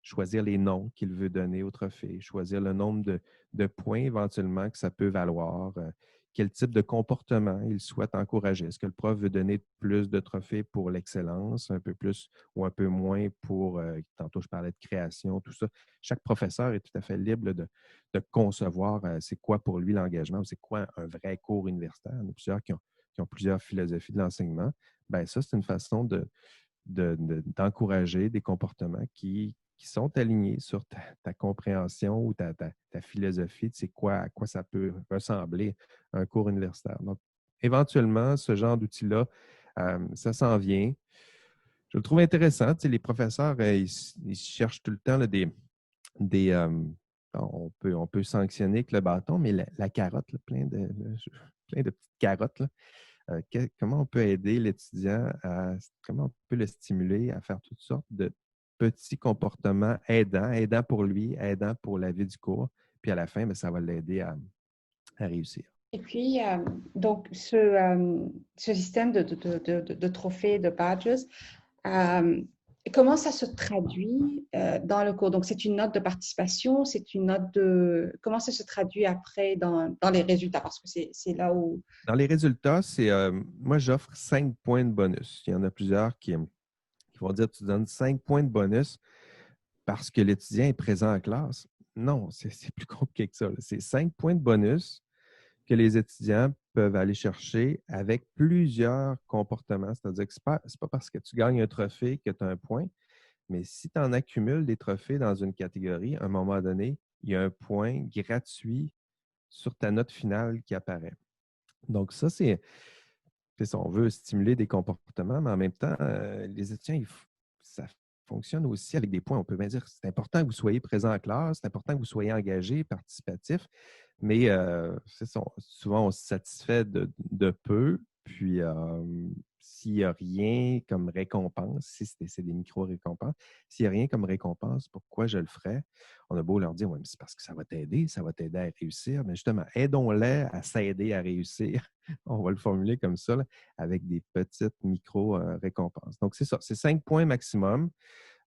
choisir les noms qu'il veut donner aux trophées, choisir le nombre de points éventuellement que ça peut valoir, quel type de comportement il souhaite encourager. Est-ce que le prof veut donner plus de trophées pour l'excellence, un peu plus ou un peu moins pour, tantôt je parlais de création, tout ça. Chaque professeur est tout à fait libre de concevoir c'est quoi pour lui l'engagement, c'est quoi un vrai cours universitaire. Il y en a plusieurs qui ont plusieurs philosophies de l'enseignement. Bien, ça, c'est une façon d'encourager des comportements qui sont alignés sur ta compréhension ou ta philosophie de c'est quoi, à quoi ça peut ressembler un cours universitaire. Donc, éventuellement, ce genre d'outil-là, ça s'en vient. Je le trouve intéressant. Tu sais, les professeurs, ils cherchent tout le temps là, des on peut sanctionner avec le bâton, mais la carotte, là, plein de petites carottes, là, comment on peut aider l'étudiant comment on peut le stimuler à faire toutes sortes de petits comportements aidants pour lui, aidants pour la vie du cours. Puis à la fin, bien, ça va l'aider à réussir. Et puis, donc, ce système de trophées, de badges, euh, comment ça se traduit dans le cours? Donc, c'est une note de participation, c'est une note de... Comment ça se traduit après dans les résultats? Parce que c'est là où... Dans les résultats, moi, j'offre 5 points de bonus. Il y en a plusieurs qui vont dire tu donnes 5 points de bonus parce que l'étudiant est présent en classe. Non, c'est plus compliqué que ça. C'est 5 points de bonus que les étudiants peuvent aller chercher avec plusieurs comportements. C'est-à-dire que ce n'est pas parce que tu gagnes un trophée que tu as un point, mais si tu en accumules des trophées dans une catégorie, à un moment donné, il y a un point gratuit sur ta note finale qui apparaît. Donc, c'est ça, on veut stimuler des comportements, mais en même temps, les étudiants, ça fonctionne aussi avec des points. On peut bien dire que c'est important que vous soyez présent en classe, c'est important que vous soyez engagé, participatif, mais souvent, on se satisfait de peu. Puis, s'il n'y a rien comme récompense, si c'est des micro-récompenses, s'il n'y a rien comme récompense, pourquoi je le ferais? On a beau leur dire, oui, mais c'est parce que ça va t'aider à réussir. Mais justement, aidons-les à s'aider à réussir. On va le formuler comme ça, là, avec des petites micro-récompenses. Donc, c'est ça, c'est 5 points maximum.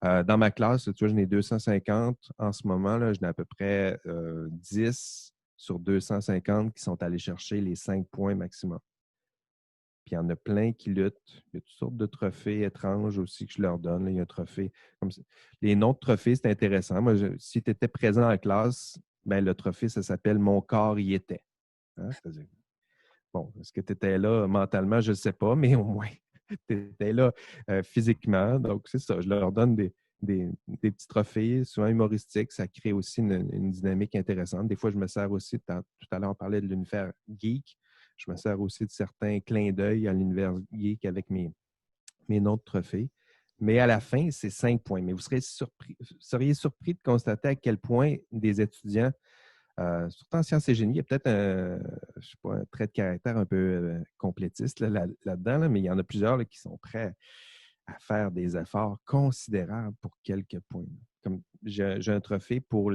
Dans ma classe, tu vois, j'en ai 250 en ce moment. Là, j'en ai à peu près 10 sur 250 qui sont allés chercher les 5 points maximum. Puis il y en a plein qui luttent. Il y a toutes sortes de trophées étranges aussi que je leur donne. Là, il y a un trophée comme ça. Les noms de trophées, c'est intéressant. Moi, si tu étais présent en classe, ben, le trophée, ça s'appelle Mon corps y était. Hein? C'est-à-dire, bon, est-ce que tu étais là mentalement? Je ne sais pas, mais au moins, tu étais là physiquement. Donc, c'est ça. Je leur donne des petits trophées, souvent humoristiques. Ça crée aussi une dynamique intéressante. Des fois, je me sers aussi, tout à l'heure, on parlait de l'univers geek. Je me sers aussi de certains clins d'œil à l'univers geek avec mes noms de trophées. Mais à la fin, c'est 5 points. Mais vous seriez surpris de constater à quel point des étudiants surtout en sciences et génie, il y a peut-être je sais pas, un trait de caractère un peu complétiste là-dedans, là, mais il y en a plusieurs là, qui sont prêts à faire des efforts considérables pour quelques points. Comme j'ai un trophée pour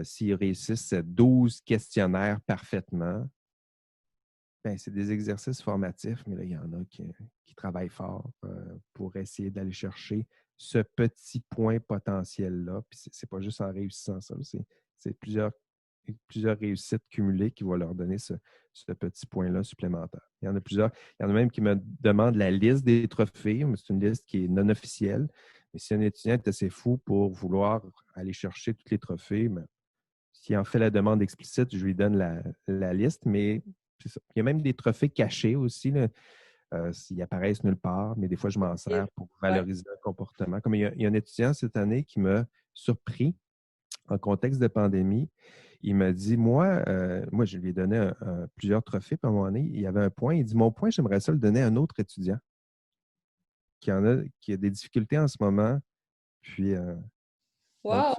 s'ils réussissent 12 questionnaires parfaitement, ben, c'est des exercices formatifs, mais là, il y en a qui travaillent fort pour essayer d'aller chercher ce petit point potentiel-là. Puis c'est pas juste en réussissant ça, c'est plusieurs réussites cumulées qui vont leur donner ce petit point-là supplémentaire. Il y en a plusieurs. Il y en a même qui me demandent la liste des trophées, mais c'est une liste qui est non officielle. Mais si un étudiant est assez fou pour vouloir aller chercher tous les trophées, ben, s'il en fait la demande explicite, je lui donne la liste, mais c'est ça. Il y a même des trophées cachés aussi, là, s'ils apparaissent nulle part, mais des fois, je m'en sers pour Ouais. valoriser un comportement. Comme il y a un étudiant cette année qui m'a surpris. en contexte de pandémie, il m'a dit, moi, je lui ai donné plusieurs trophées, puis à un moment donné, il y avait un point, il dit, mon point, j'aimerais ça le donner à un autre étudiant qui a des difficultés en ce moment. Puis, donc, Wow!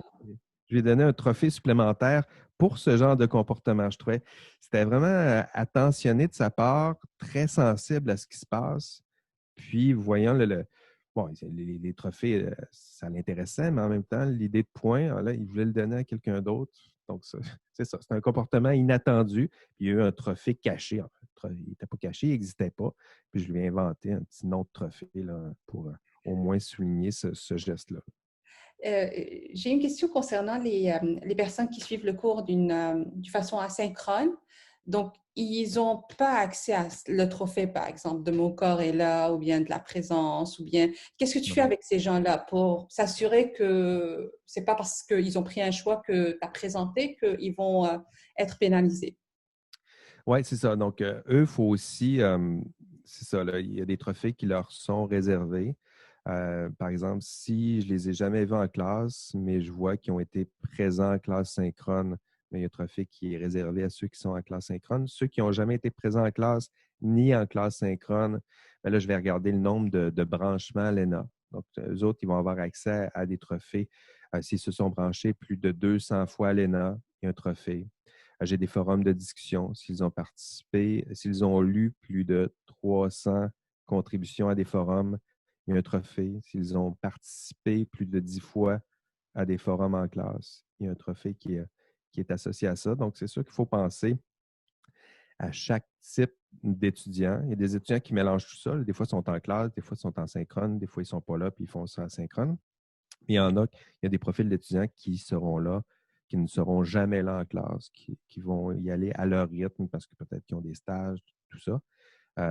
je lui ai donné un trophée supplémentaire pour ce genre de comportement. Je trouvais c'était vraiment attentionné de sa part, très sensible à ce qui se passe. Puis, voyant bon, les trophées, ça l'intéressait, mais en même temps, l'idée de point, là, il voulait le donner à quelqu'un d'autre. Donc, c'est ça. C'est un comportement inattendu. Puis, il y a eu un trophée caché. En fait. Il n'était pas caché, il n'existait pas. Puis, je lui ai inventé un petit nom de trophée là, pour au moins souligner ce geste-là. J'ai une question concernant les personnes qui suivent le cours d'une façon asynchrone. Donc, ils n'ont pas accès à le trophée, par exemple, de mon corps est là, ou bien de la présence, ou bien qu'est-ce que tu fais Non. avec ces gens-là pour s'assurer que c'est pas parce qu'ils ont pris un choix que tu as présenté qu'ils vont être pénalisés? Oui, c'est ça. Donc, eux, il faut aussi, c'est ça, là, il y a des trophées qui leur sont réservés. Par exemple, si je les ai jamais vus en classe, mais je vois qu'ils ont été présents en classe synchrone, mais il y a un trophée qui est réservé à ceux qui sont en classe synchrone. Ceux qui n'ont jamais été présents en classe ni en classe synchrone, bien là, je vais regarder le nombre de branchements à l'ENA. Donc, eux autres, ils vont avoir accès à des trophées. S'ils se sont branchés plus de 200 fois à l'ENA, il y a un trophée. J'ai des forums de discussion. S'ils ont participé, s'ils ont lu plus de 300 contributions à des forums, il y a un trophée. S'ils ont participé plus de 10 fois à des forums en classe, il y a un trophée qui est associé à ça. Donc, c'est sûr qu'il faut penser à chaque type d'étudiant. Il y a des étudiants qui mélangent tout ça. Des fois, ils sont en classe, des fois, ils sont en synchrone, des fois, ils ne sont pas là, puis ils font ça en synchrone. Il y en a, il y a des profils d'étudiants qui seront là, qui ne seront jamais là en classe, qui vont y aller à leur rythme parce que peut-être qu'ils ont des stages, tout ça.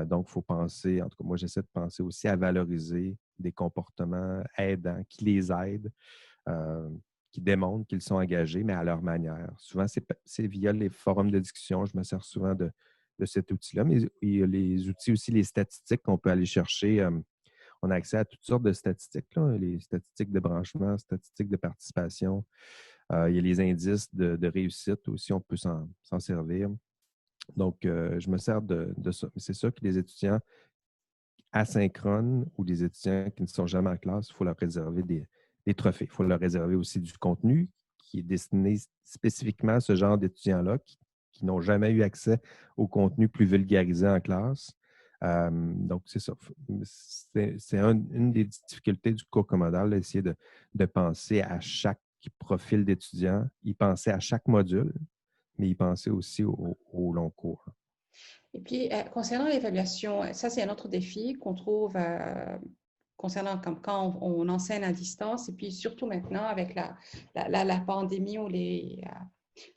Donc, il faut penser, en tout cas, moi, j'essaie de penser aussi à valoriser des comportements aidants qui les aident, euh, qui démontrent qu'ils sont engagés, mais à leur manière. Souvent, c'est via les forums de discussion. Je me sers souvent de cet outil-là, mais il y a les outils aussi, les statistiques qu'on peut aller chercher. On a accès à toutes sortes de statistiques, là, les statistiques de branchement, statistiques de participation. Il y a les indices de réussite aussi, on peut s'en servir. Donc, je me sers de ça. Mais c'est sûr que les étudiants asynchrones ou des étudiants qui ne sont jamais en classe, il faut leur réserver des trophées. Il faut leur réserver aussi du contenu qui est destiné spécifiquement à ce genre d'étudiants-là qui n'ont jamais eu accès au contenu plus vulgarisé en classe. Donc, c'est ça. C'est une des difficultés du cours commodal, d'essayer de penser à chaque profil d'étudiant, y penser à chaque module, mais y penser aussi au long cours. Et puis, concernant l'évaluation, ça, c'est un autre défi qu'on trouve concernant comme quand on enseigne à distance et puis surtout maintenant avec la pandémie où tu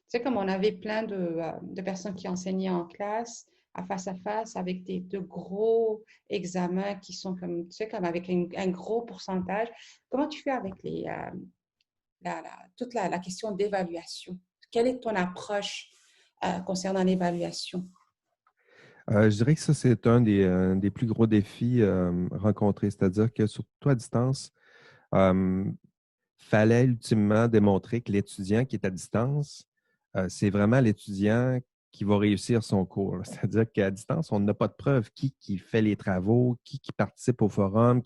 sais, comme on avait plein de personnes qui enseignaient en classe à face avec de gros examens qui sont comme, tu sais, comme avec un gros pourcentage. Comment tu fais avec toute la question d'évaluation? Quelle est ton approche concernant l'évaluation? Je dirais que ça, c'est un des plus gros défis rencontrés. C'est-à-dire que surtout à distance, il fallait ultimement démontrer que l'étudiant qui est à distance, c'est vraiment l'étudiant qui va réussir son cours. C'est-à-dire qu'à distance, on n'a pas de preuve qui fait les travaux, qui participe au forum.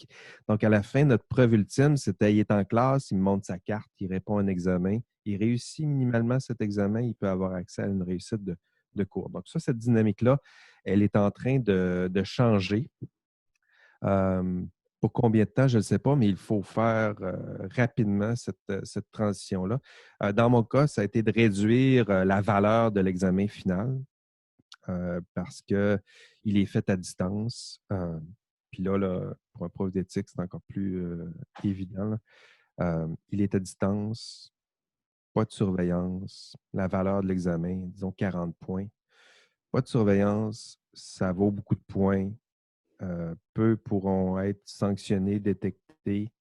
Donc, à la fin, notre preuve ultime, c'était il est en classe, il montre sa carte, il répond à un examen, il réussit minimalement cet examen, il peut avoir accès à une réussite de cours. Donc, ça, cette dynamique-là, elle est en train de changer. Euh, pour combien de temps, je ne sais pas, mais il faut faire rapidement cette transition-là. Dans mon cas, ça a été de réduire la valeur de l'examen final parce qu'il est fait à distance. Puis là, pour un prof d'éthique, c'est encore plus évident. Là. Il est à distance, pas de surveillance, la valeur de l'examen, disons 40 points. Pas de surveillance, ça vaut beaucoup de points. Peu pourront être sanctionnés, détectés.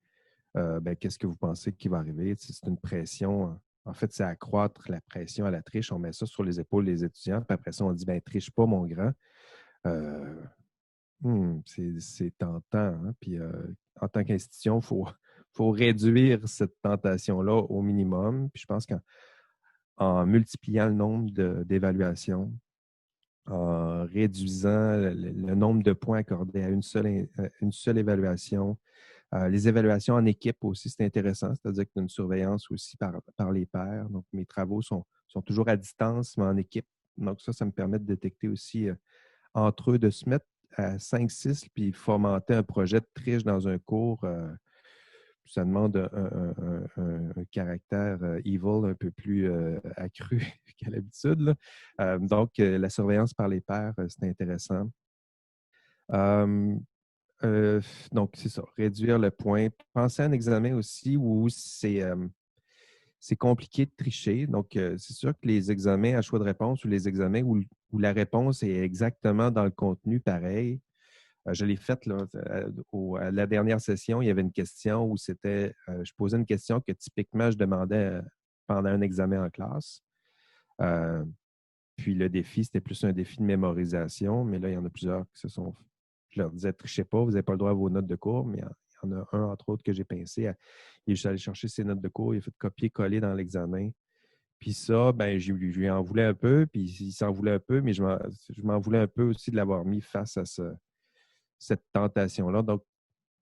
Qu'est-ce que vous pensez qui va arriver? C'est une pression. En fait, c'est accroître la pression à la triche. On met ça sur les épaules des étudiants. Puis après ça, on dit, triche pas, mon grand. C'est tentant. Hein? Puis en tant qu'institution, il faut réduire cette tentation-là au minimum. Puis je pense qu'en multipliant le nombre d'évaluations, en réduisant le nombre de points accordés à une seule évaluation, les évaluations en équipe aussi, c'est intéressant, c'est-à-dire qu'il y a une surveillance aussi par les pairs. Donc, mes travaux sont toujours à distance, mais en équipe. Donc, ça me permet de détecter aussi entre eux, de se mettre à 5-6 puis fomenter un projet de triche dans un cours. Ça demande un caractère evil un peu plus accru qu'à l'habitude, là. Donc, la surveillance par les pairs, c'est intéressant. Donc, c'est ça, réduire le point. Penser à un examen aussi où c'est compliqué de tricher. Donc, c'est sûr que les examens à choix de réponse ou les examens où la réponse est exactement dans le contenu pareil. Je l'ai faite là, à la dernière session, il y avait une question où je posais une question que typiquement je demandais pendant un examen en classe. Puis le défi, c'était plus un défi de mémorisation, mais là, il y en a plusieurs qui je leur disais, trichez pas, vous n'avez pas le droit à vos notes de cours, mais il y en a un, entre autres, que j'ai pincé. Il est allé chercher ses notes de cours, il a fait copier-coller dans l'examen. Puis ça, ben, je lui en voulais un peu, puis il s'en voulait un peu, mais je m'en voulais un peu aussi de l'avoir mis face à cette tentation-là. Donc,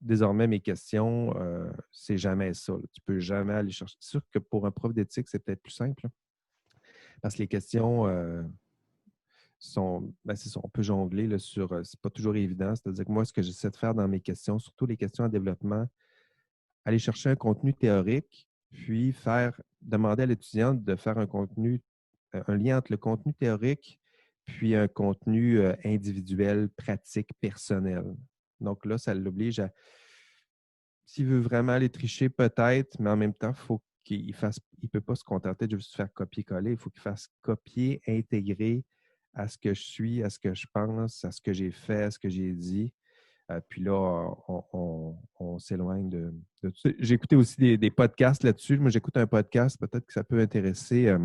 désormais, mes questions, c'est jamais ça, là. Tu peux jamais aller chercher. C'est sûr que pour un prof d'éthique, c'est peut-être plus simple, là, parce que les questions c'est ça, on peut jongler là, c'est pas toujours évident. C'est-à-dire que moi, ce que j'essaie de faire dans mes questions, surtout les questions en développement, aller chercher un contenu théorique, puis demander à l'étudiant de faire un lien entre le contenu théorique puis un contenu individuel, pratique, personnel. Donc là, ça l'oblige à, s'il veut vraiment aller tricher, peut-être, mais en même temps, il ne peut pas se contenter de juste faire copier-coller. Il faut qu'il fasse copier, intégrer à ce que je suis, à ce que je pense, à ce que j'ai fait, à ce que j'ai dit. Puis là, on s'éloigne de tout ça. J'ai écouté aussi des podcasts là-dessus. Moi, j'écoute un podcast, peut-être que ça peut intéresser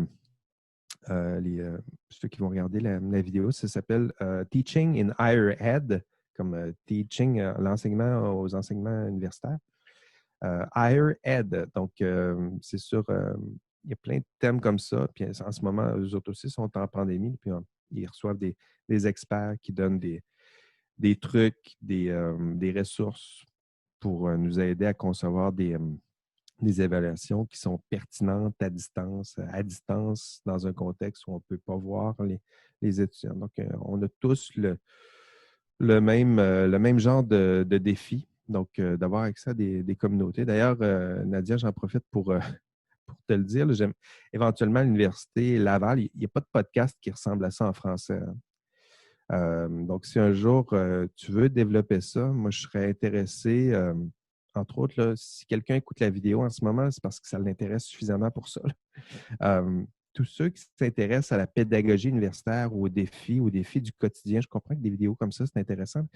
ceux qui vont regarder la vidéo. Ça s'appelle Teaching in Higher Ed, comme teaching, l'enseignement aux enseignements universitaires. Higher Ed. Donc, c'est sûr, il y a plein de thèmes comme ça. Puis en ce moment, eux autres aussi sont en pandémie. Puis ils reçoivent des experts qui donnent des trucs, des ressources pour nous aider à concevoir des évaluations qui sont pertinentes à distance dans un contexte où on ne peut pas voir les étudiants. Donc, on a tous le même genre de défi. Donc, d'avoir accès à des communautés. D'ailleurs, Nadia, j'en profite pour te le dire. Là, éventuellement, à l'Université Laval, il n'y a pas de podcast qui ressemble à ça en français, hein. Donc, si un jour tu veux développer ça, moi, je serais intéressé, entre autres, là, si quelqu'un écoute la vidéo en ce moment, c'est parce que ça l'intéresse suffisamment pour ça. Tous ceux qui s'intéressent à la pédagogie universitaire ou aux défis du quotidien, je comprends que des vidéos comme ça, c'est intéressant,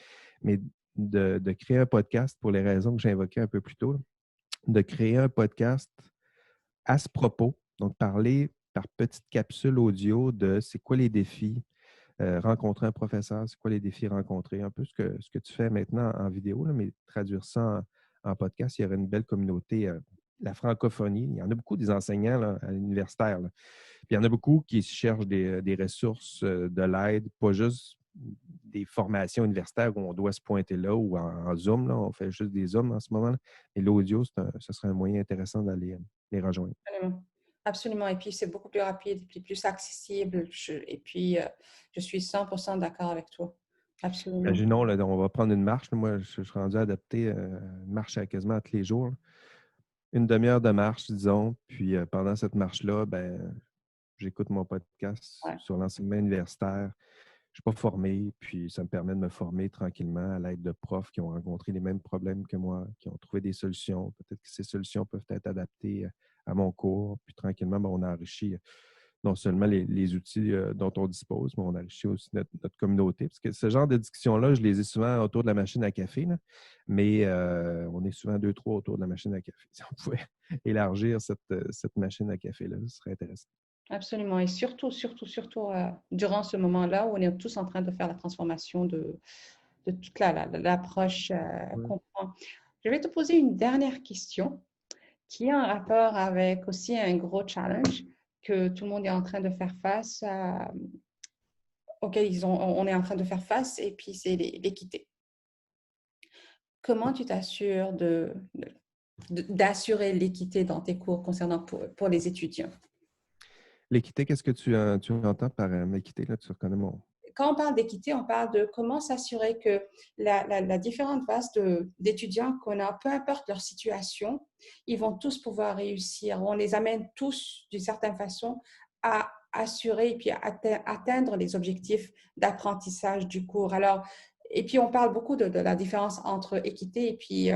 mais de créer un podcast pour les raisons que j'invoquais un peu plus tôt, là, de créer un podcast à ce propos, donc parler par petite capsule audio de c'est quoi les défis, rencontrer un professeur, c'est quoi les défis rencontrés, un peu ce que tu fais maintenant en vidéo, là, mais traduire ça en podcast, il y aurait une belle communauté. La francophonie, il y en a beaucoup des enseignants là, à l'universitaire, là. Puis il y en a beaucoup qui cherchent des ressources, de l'aide, pas juste des formations universitaires où on doit se pointer là ou en Zoom. Là, on fait juste des Zooms en ce moment. Là. Et l'audio, ce serait un moyen intéressant d'aller les rejoindre. Absolument. Absolument. Et puis, c'est beaucoup plus rapide, plus accessible. Et puis, je suis 100% d'accord avec toi. Absolument. Imaginons, là, on va prendre une marche. Là. Moi, je suis rendu à adapter une marche quasiment tous les jours, là. Une demi-heure de marche, disons. Puis pendant cette marche-là, ben, j'écoute mon podcast Ouais. sur l'enseignement universitaire. Je ne suis pas formé, puis ça me permet de me former tranquillement à l'aide de profs qui ont rencontré les mêmes problèmes que moi, qui ont trouvé des solutions. Peut-être que ces solutions peuvent être adaptées à mon cours. Puis tranquillement, ben, on enrichit non seulement les outils dont on dispose, mais on enrichit aussi notre communauté. Parce que ce genre de discussions-là, je les ai souvent autour de la machine à café, là, mais on est souvent 2-3 autour de la machine à café. Si on pouvait élargir cette machine à café-là, ce serait intéressant. Absolument. Et surtout, durant ce moment-là où on est tous en train de faire la transformation de toute l'approche qu'on prend. Je vais te poser une dernière question qui a un rapport avec aussi un gros challenge que tout le monde est en train de faire face auquel on est en train de faire face, et puis c'est l'équité. Comment tu t'assures d'assurer l'équité dans tes cours concernant pour les étudiants? L'équité, qu'est-ce que tu entends par équité? Là, tu reconnais mon... Quand on parle d'équité, on parle de comment s'assurer que la différente base d'étudiants qu'on a, peu importe leur situation, ils vont tous pouvoir réussir. On les amène tous, d'une certaine façon, à assurer et puis à atteindre les objectifs d'apprentissage du cours. Alors, et puis on parle beaucoup de la différence entre équité et puis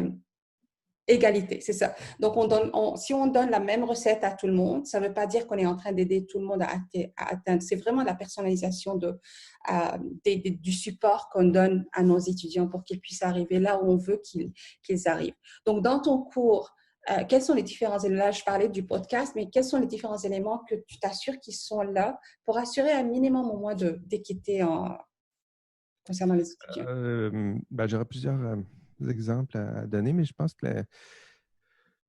égalité, c'est ça. Donc, si on donne la même recette à tout le monde, ça ne veut pas dire qu'on est en train d'aider tout le monde à atteindre. C'est vraiment la personnalisation du support qu'on donne à nos étudiants pour qu'ils puissent arriver là où on veut qu'ils arrivent. Donc, dans ton cours, quels sont les différents éléments? Là, je parlais du podcast, mais quels sont les différents éléments que tu t'assures qu'ils sont là pour assurer un minimum au moins d'équité concernant les étudiants? J'aurais plusieurs exemples à donner, mais je pense que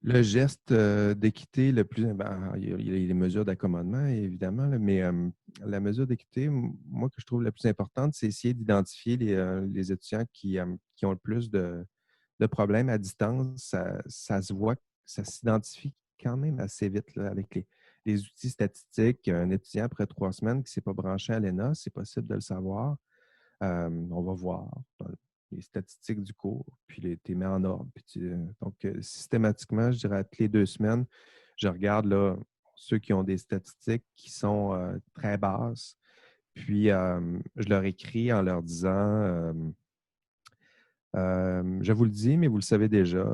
le geste d'équité le plus... il y a les mesures d'accommodement, évidemment, là, mais la mesure d'équité, moi, que je trouve la plus importante, c'est essayer d'identifier les étudiants qui ont le plus de problèmes à distance. Ça se voit, ça s'identifie quand même assez vite là, avec les outils statistiques. Un étudiant, après 3 semaines, qui ne s'est pas branché à l'ENA, c'est possible de le savoir. On va voir dans les statistiques du cours, puis tu mets en ordre. Donc, systématiquement, je dirais, toutes les 2 semaines, je regarde là, ceux qui ont des statistiques qui sont très basses, puis je leur écris en leur disant je vous le dis, mais vous le savez déjà,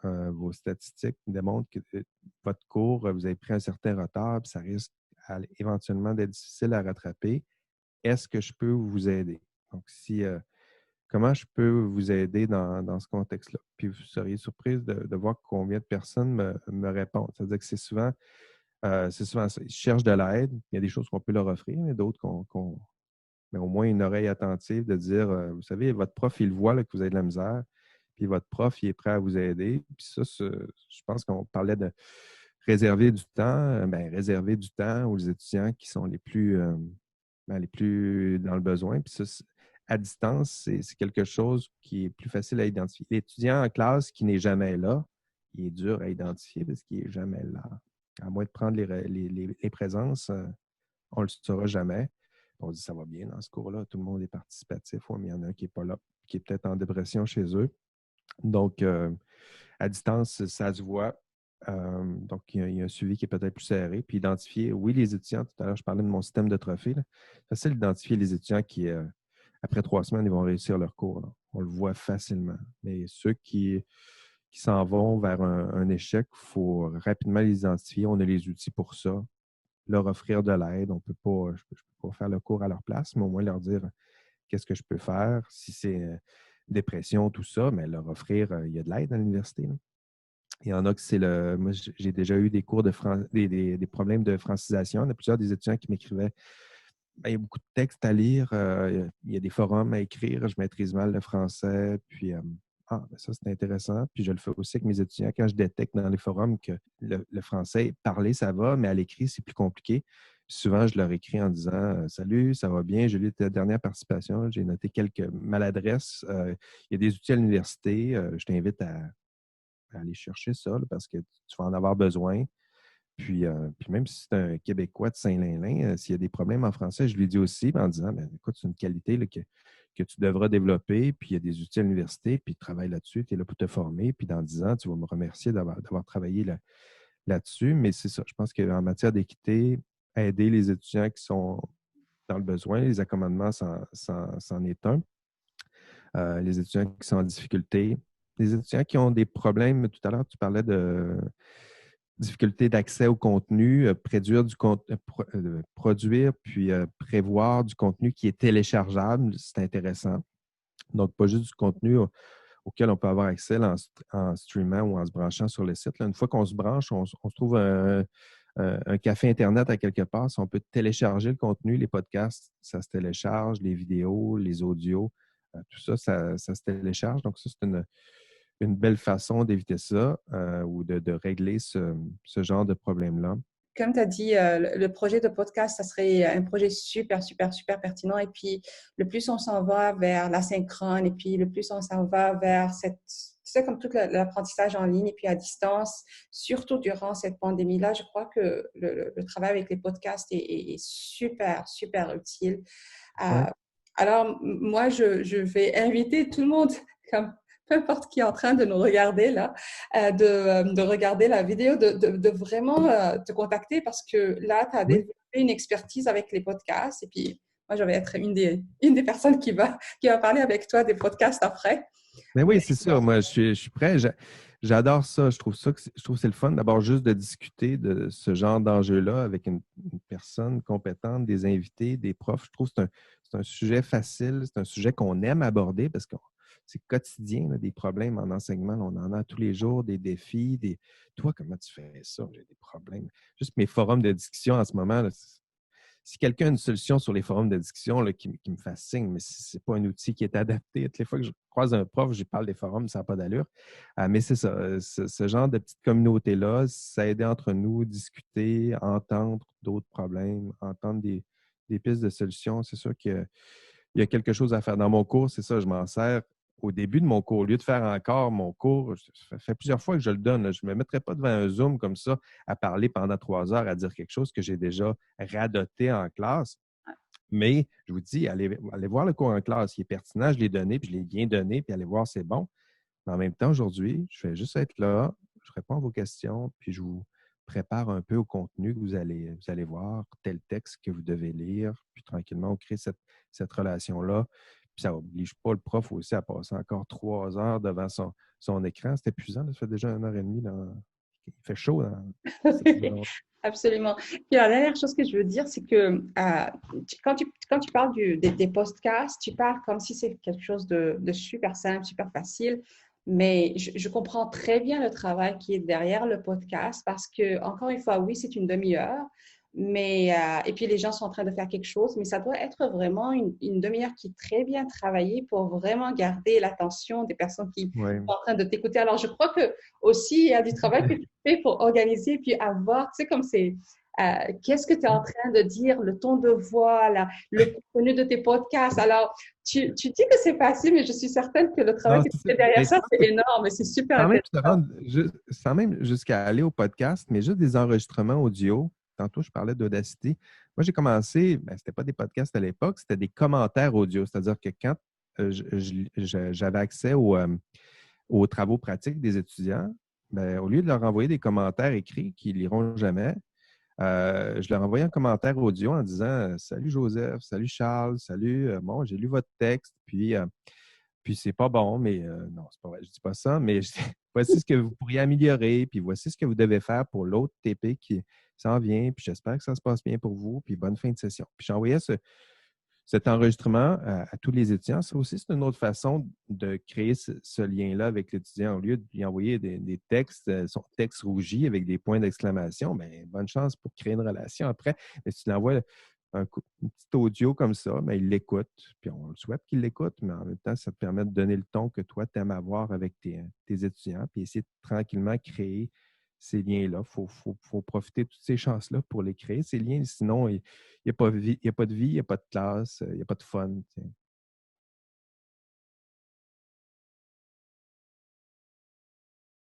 vos statistiques démontrent que votre cours, vous avez pris un certain retard, puis ça risque éventuellement d'être difficile à rattraper. Est-ce que je peux vous aider? Donc, comment je peux vous aider dans ce contexte-là? Puis vous seriez surprise de voir combien de personnes me répondent. C'est-à-dire que c'est souvent ça. Ils cherchent de l'aide. Il y a des choses qu'on peut leur offrir, mais d'autres mais au moins une oreille attentive de dire, vous savez, votre prof, il voit là, que vous avez de la misère, puis votre prof, il est prêt à vous aider. Puis ça, je pense qu'on parlait de réserver du temps. Réserver du temps aux étudiants qui sont les plus dans le besoin. Puis ça, à distance, c'est quelque chose qui est plus facile à identifier. L'étudiant en classe qui n'est jamais là, il est dur à identifier parce qu'il n'est jamais là. À moins de prendre les présences, on ne le saura jamais. On dit ça va bien dans ce cours-là, tout le monde est participatif, ouais, mais il y en a un qui n'est pas là, qui est peut-être en dépression chez eux. Donc, à distance, ça se voit. Donc, il y a un suivi qui est peut-être plus serré. Puis identifier, oui, les étudiants, tout à l'heure, je parlais de mon système de trophée. C'est facile d'identifier les étudiants qui, après 3 semaines, ils vont réussir leur cours. Là. On le voit facilement. Mais ceux qui s'en vont vers un échec, il faut rapidement les identifier. On a les outils pour ça. Leur offrir de l'aide. Je ne peux pas faire le cours à leur place, mais au moins leur dire qu'est-ce que je peux faire. Si c'est dépression, tout ça, mais leur offrir, il y a de l'aide à l'université. Là. Il y en a que c'est le. Moi, j'ai déjà eu des cours des problèmes de francisation. Il y a plusieurs des étudiants qui m'écrivaient. Il y a beaucoup de textes à lire, il y a des forums à écrire, je maîtrise mal le français, puis ça c'est intéressant. Puis je le fais aussi avec mes étudiants quand je détecte dans les forums que le français, parler ça va, mais à l'écrit c'est plus compliqué. Puis souvent je leur écris en disant salut, ça va bien, j'ai lu ta dernière participation, j'ai noté quelques maladresses. Il y a des outils à l'université, je t'invite à aller chercher ça là, parce que tu vas en avoir besoin. Puis même si c'est un Québécois de Saint-Lin-Lin, s'il y a des problèmes en français, je lui dis aussi en disant écoute, c'est une qualité là, que tu devras développer, puis il y a des outils à l'université, puis travaille là-dessus, tu es là pour te former, puis dans 10 ans, tu vas me remercier d'avoir travaillé là-dessus. Mais c'est ça, je pense qu'en matière d'équité, aider les étudiants qui sont dans le besoin, les accommodements, c'en est un. Les étudiants qui sont en difficulté, les étudiants qui ont des problèmes, tout à l'heure, tu parlais de difficulté d'accès au contenu, produire puis prévoir du contenu qui est téléchargeable, c'est intéressant. Donc, pas juste du contenu auquel on peut avoir accès en streamant ou en se branchant sur le site. Là, une fois qu'on se branche, on se trouve un café Internet à quelque part. Si on peut télécharger le contenu, les podcasts, ça se télécharge, les vidéos, les audios, tout ça, ça se télécharge. Donc, ça, une belle façon d'éviter ça ou de régler ce genre de problème-là. Comme tu as dit, le projet de podcast, ça serait un projet super, super, super pertinent. Et puis, le plus on s'en va vers l'asynchrone, et puis le plus on s'en va vers cette, tu sais, comme tout l'apprentissage en ligne et puis à distance, surtout durant cette pandémie-là, je crois que le travail avec les podcasts est super, super utile. Euh, Oui, alors, moi, je vais inviter tout le monde, comme peu importe qui est en train de nous regarder là, de regarder la vidéo, de vraiment te contacter parce que là, tu as oui. développé une expertise avec les podcasts. Et puis, moi, je vais être une des personnes qui va parler avec toi des podcasts après. Mais Mais oui, c'est sûr. Moi, je suis prêt. J'adore ça. Je trouve que c'est le fun d'abord juste de discuter de ce genre d'enjeu-là avec une personne compétente, des invités, des profs. Je trouve que c'est un sujet facile, c'est un sujet qu'on aime aborder parce que c'est quotidien, là, des problèmes en enseignement. Là, on en a tous les jours, des défis. Toi, comment tu fais ça? J'ai des problèmes. Juste mes forums de discussion en ce moment, là, si quelqu'un a une solution sur les forums de discussion là, qui me fascine, mais ce n'est pas un outil qui est adapté. Toutes les fois que je croise un prof, je parle des forums, ça n'a pas d'allure. Mais c'est ça, ce genre de petite communauté-là, ça aide entre nous, discuter, entendre d'autres problèmes, entendre des pistes de solutions. C'est sûr qu'il y a quelque chose à faire. Dans mon cours, c'est ça, je m'en sers au début de mon cours. Au lieu de faire encore mon cours, ça fait plusieurs fois que je le donne. Là. Je ne me mettrai pas devant un Zoom comme ça à parler pendant 3 heures, à dire quelque chose que j'ai déjà radoté en classe. Mais je vous dis, allez voir le cours en classe. Il est pertinent, je l'ai donné, puis je l'ai bien donné, puis allez voir, c'est bon. Mais en même temps, aujourd'hui, je vais juste être là, je réponds à vos questions, puis je vous prépare un peu au contenu que vous allez voir, tel texte que vous devez lire, puis tranquillement, on crée cette relation-là. Puis ça n'oblige pas le prof aussi à passer encore 3 heures devant son écran. C'est épuisant, là, ça fait déjà 1 heure et demie. Là. Il fait chaud. Là. absolument. Puis la dernière chose que je veux dire, c'est que quand tu parles des podcasts, tu parles comme si c'est quelque chose de super simple, super facile. Mais je comprends très bien le travail qui est derrière le podcast parce que, encore une fois, oui, c'est une demi-heure. Mais, et puis les gens sont en train de faire quelque chose, mais ça doit être vraiment une demi-heure qui est très bien travaillée pour vraiment garder l'attention des personnes qui Oui. sont en train de t'écouter. Alors, je crois que aussi, il y a du travail que tu fais pour organiser puis avoir, tu sais, comme c'est, qu'est-ce que tu es en train de dire, le ton de voix, le contenu de tes podcasts. Alors, tu dis que c'est facile, mais je suis certaine que le travail Non, que tu c'est ça. fais derrière Mais je ça, pense c'est que énorme et c'est super sans même, se intéressant. rendre sans même jusqu'à aller au podcast, mais juste des enregistrements audio. Tantôt, je parlais d'Audacity. Moi, j'ai commencé, ce n'était pas des podcasts à l'époque, c'était des commentaires audio. C'est-à-dire que quand j'avais accès aux travaux pratiques des étudiants, au lieu de leur envoyer des commentaires écrits qu'ils ne liront jamais, je leur envoyais un commentaire audio en disant Salut Joseph, salut Charles, salut, bon, j'ai lu votre texte, puis c'est pas bon, mais non, c'est pas vrai, je dis pas ça, mais voici ce que vous pourriez améliorer, puis voici ce que vous devez faire pour l'autre TP qui s'en vient, puis j'espère que ça se passe bien pour vous, puis bonne fin de session. Puis j'envoyais cet enregistrement à tous les étudiants. Ça aussi, c'est une autre façon de créer ce lien-là avec l'étudiant. Au lieu de lui envoyer des textes, son texte rougi avec des points d'exclamation, bien, bonne chance pour créer une relation après. Mais si tu l'envoies un petit audio comme ça, bien, il l'écoute. Puis on le souhaite qu'il l'écoute, mais en même temps, ça te permet de donner le ton que toi, tu aimes avoir avec tes étudiants, puis essayer de tranquillement créer ces liens-là. Il faut profiter de toutes ces chances-là pour les créer, ces liens. Sinon, il n'y a pas de vie, il n'y a pas de classe, il n'y a pas de fun. T'sais.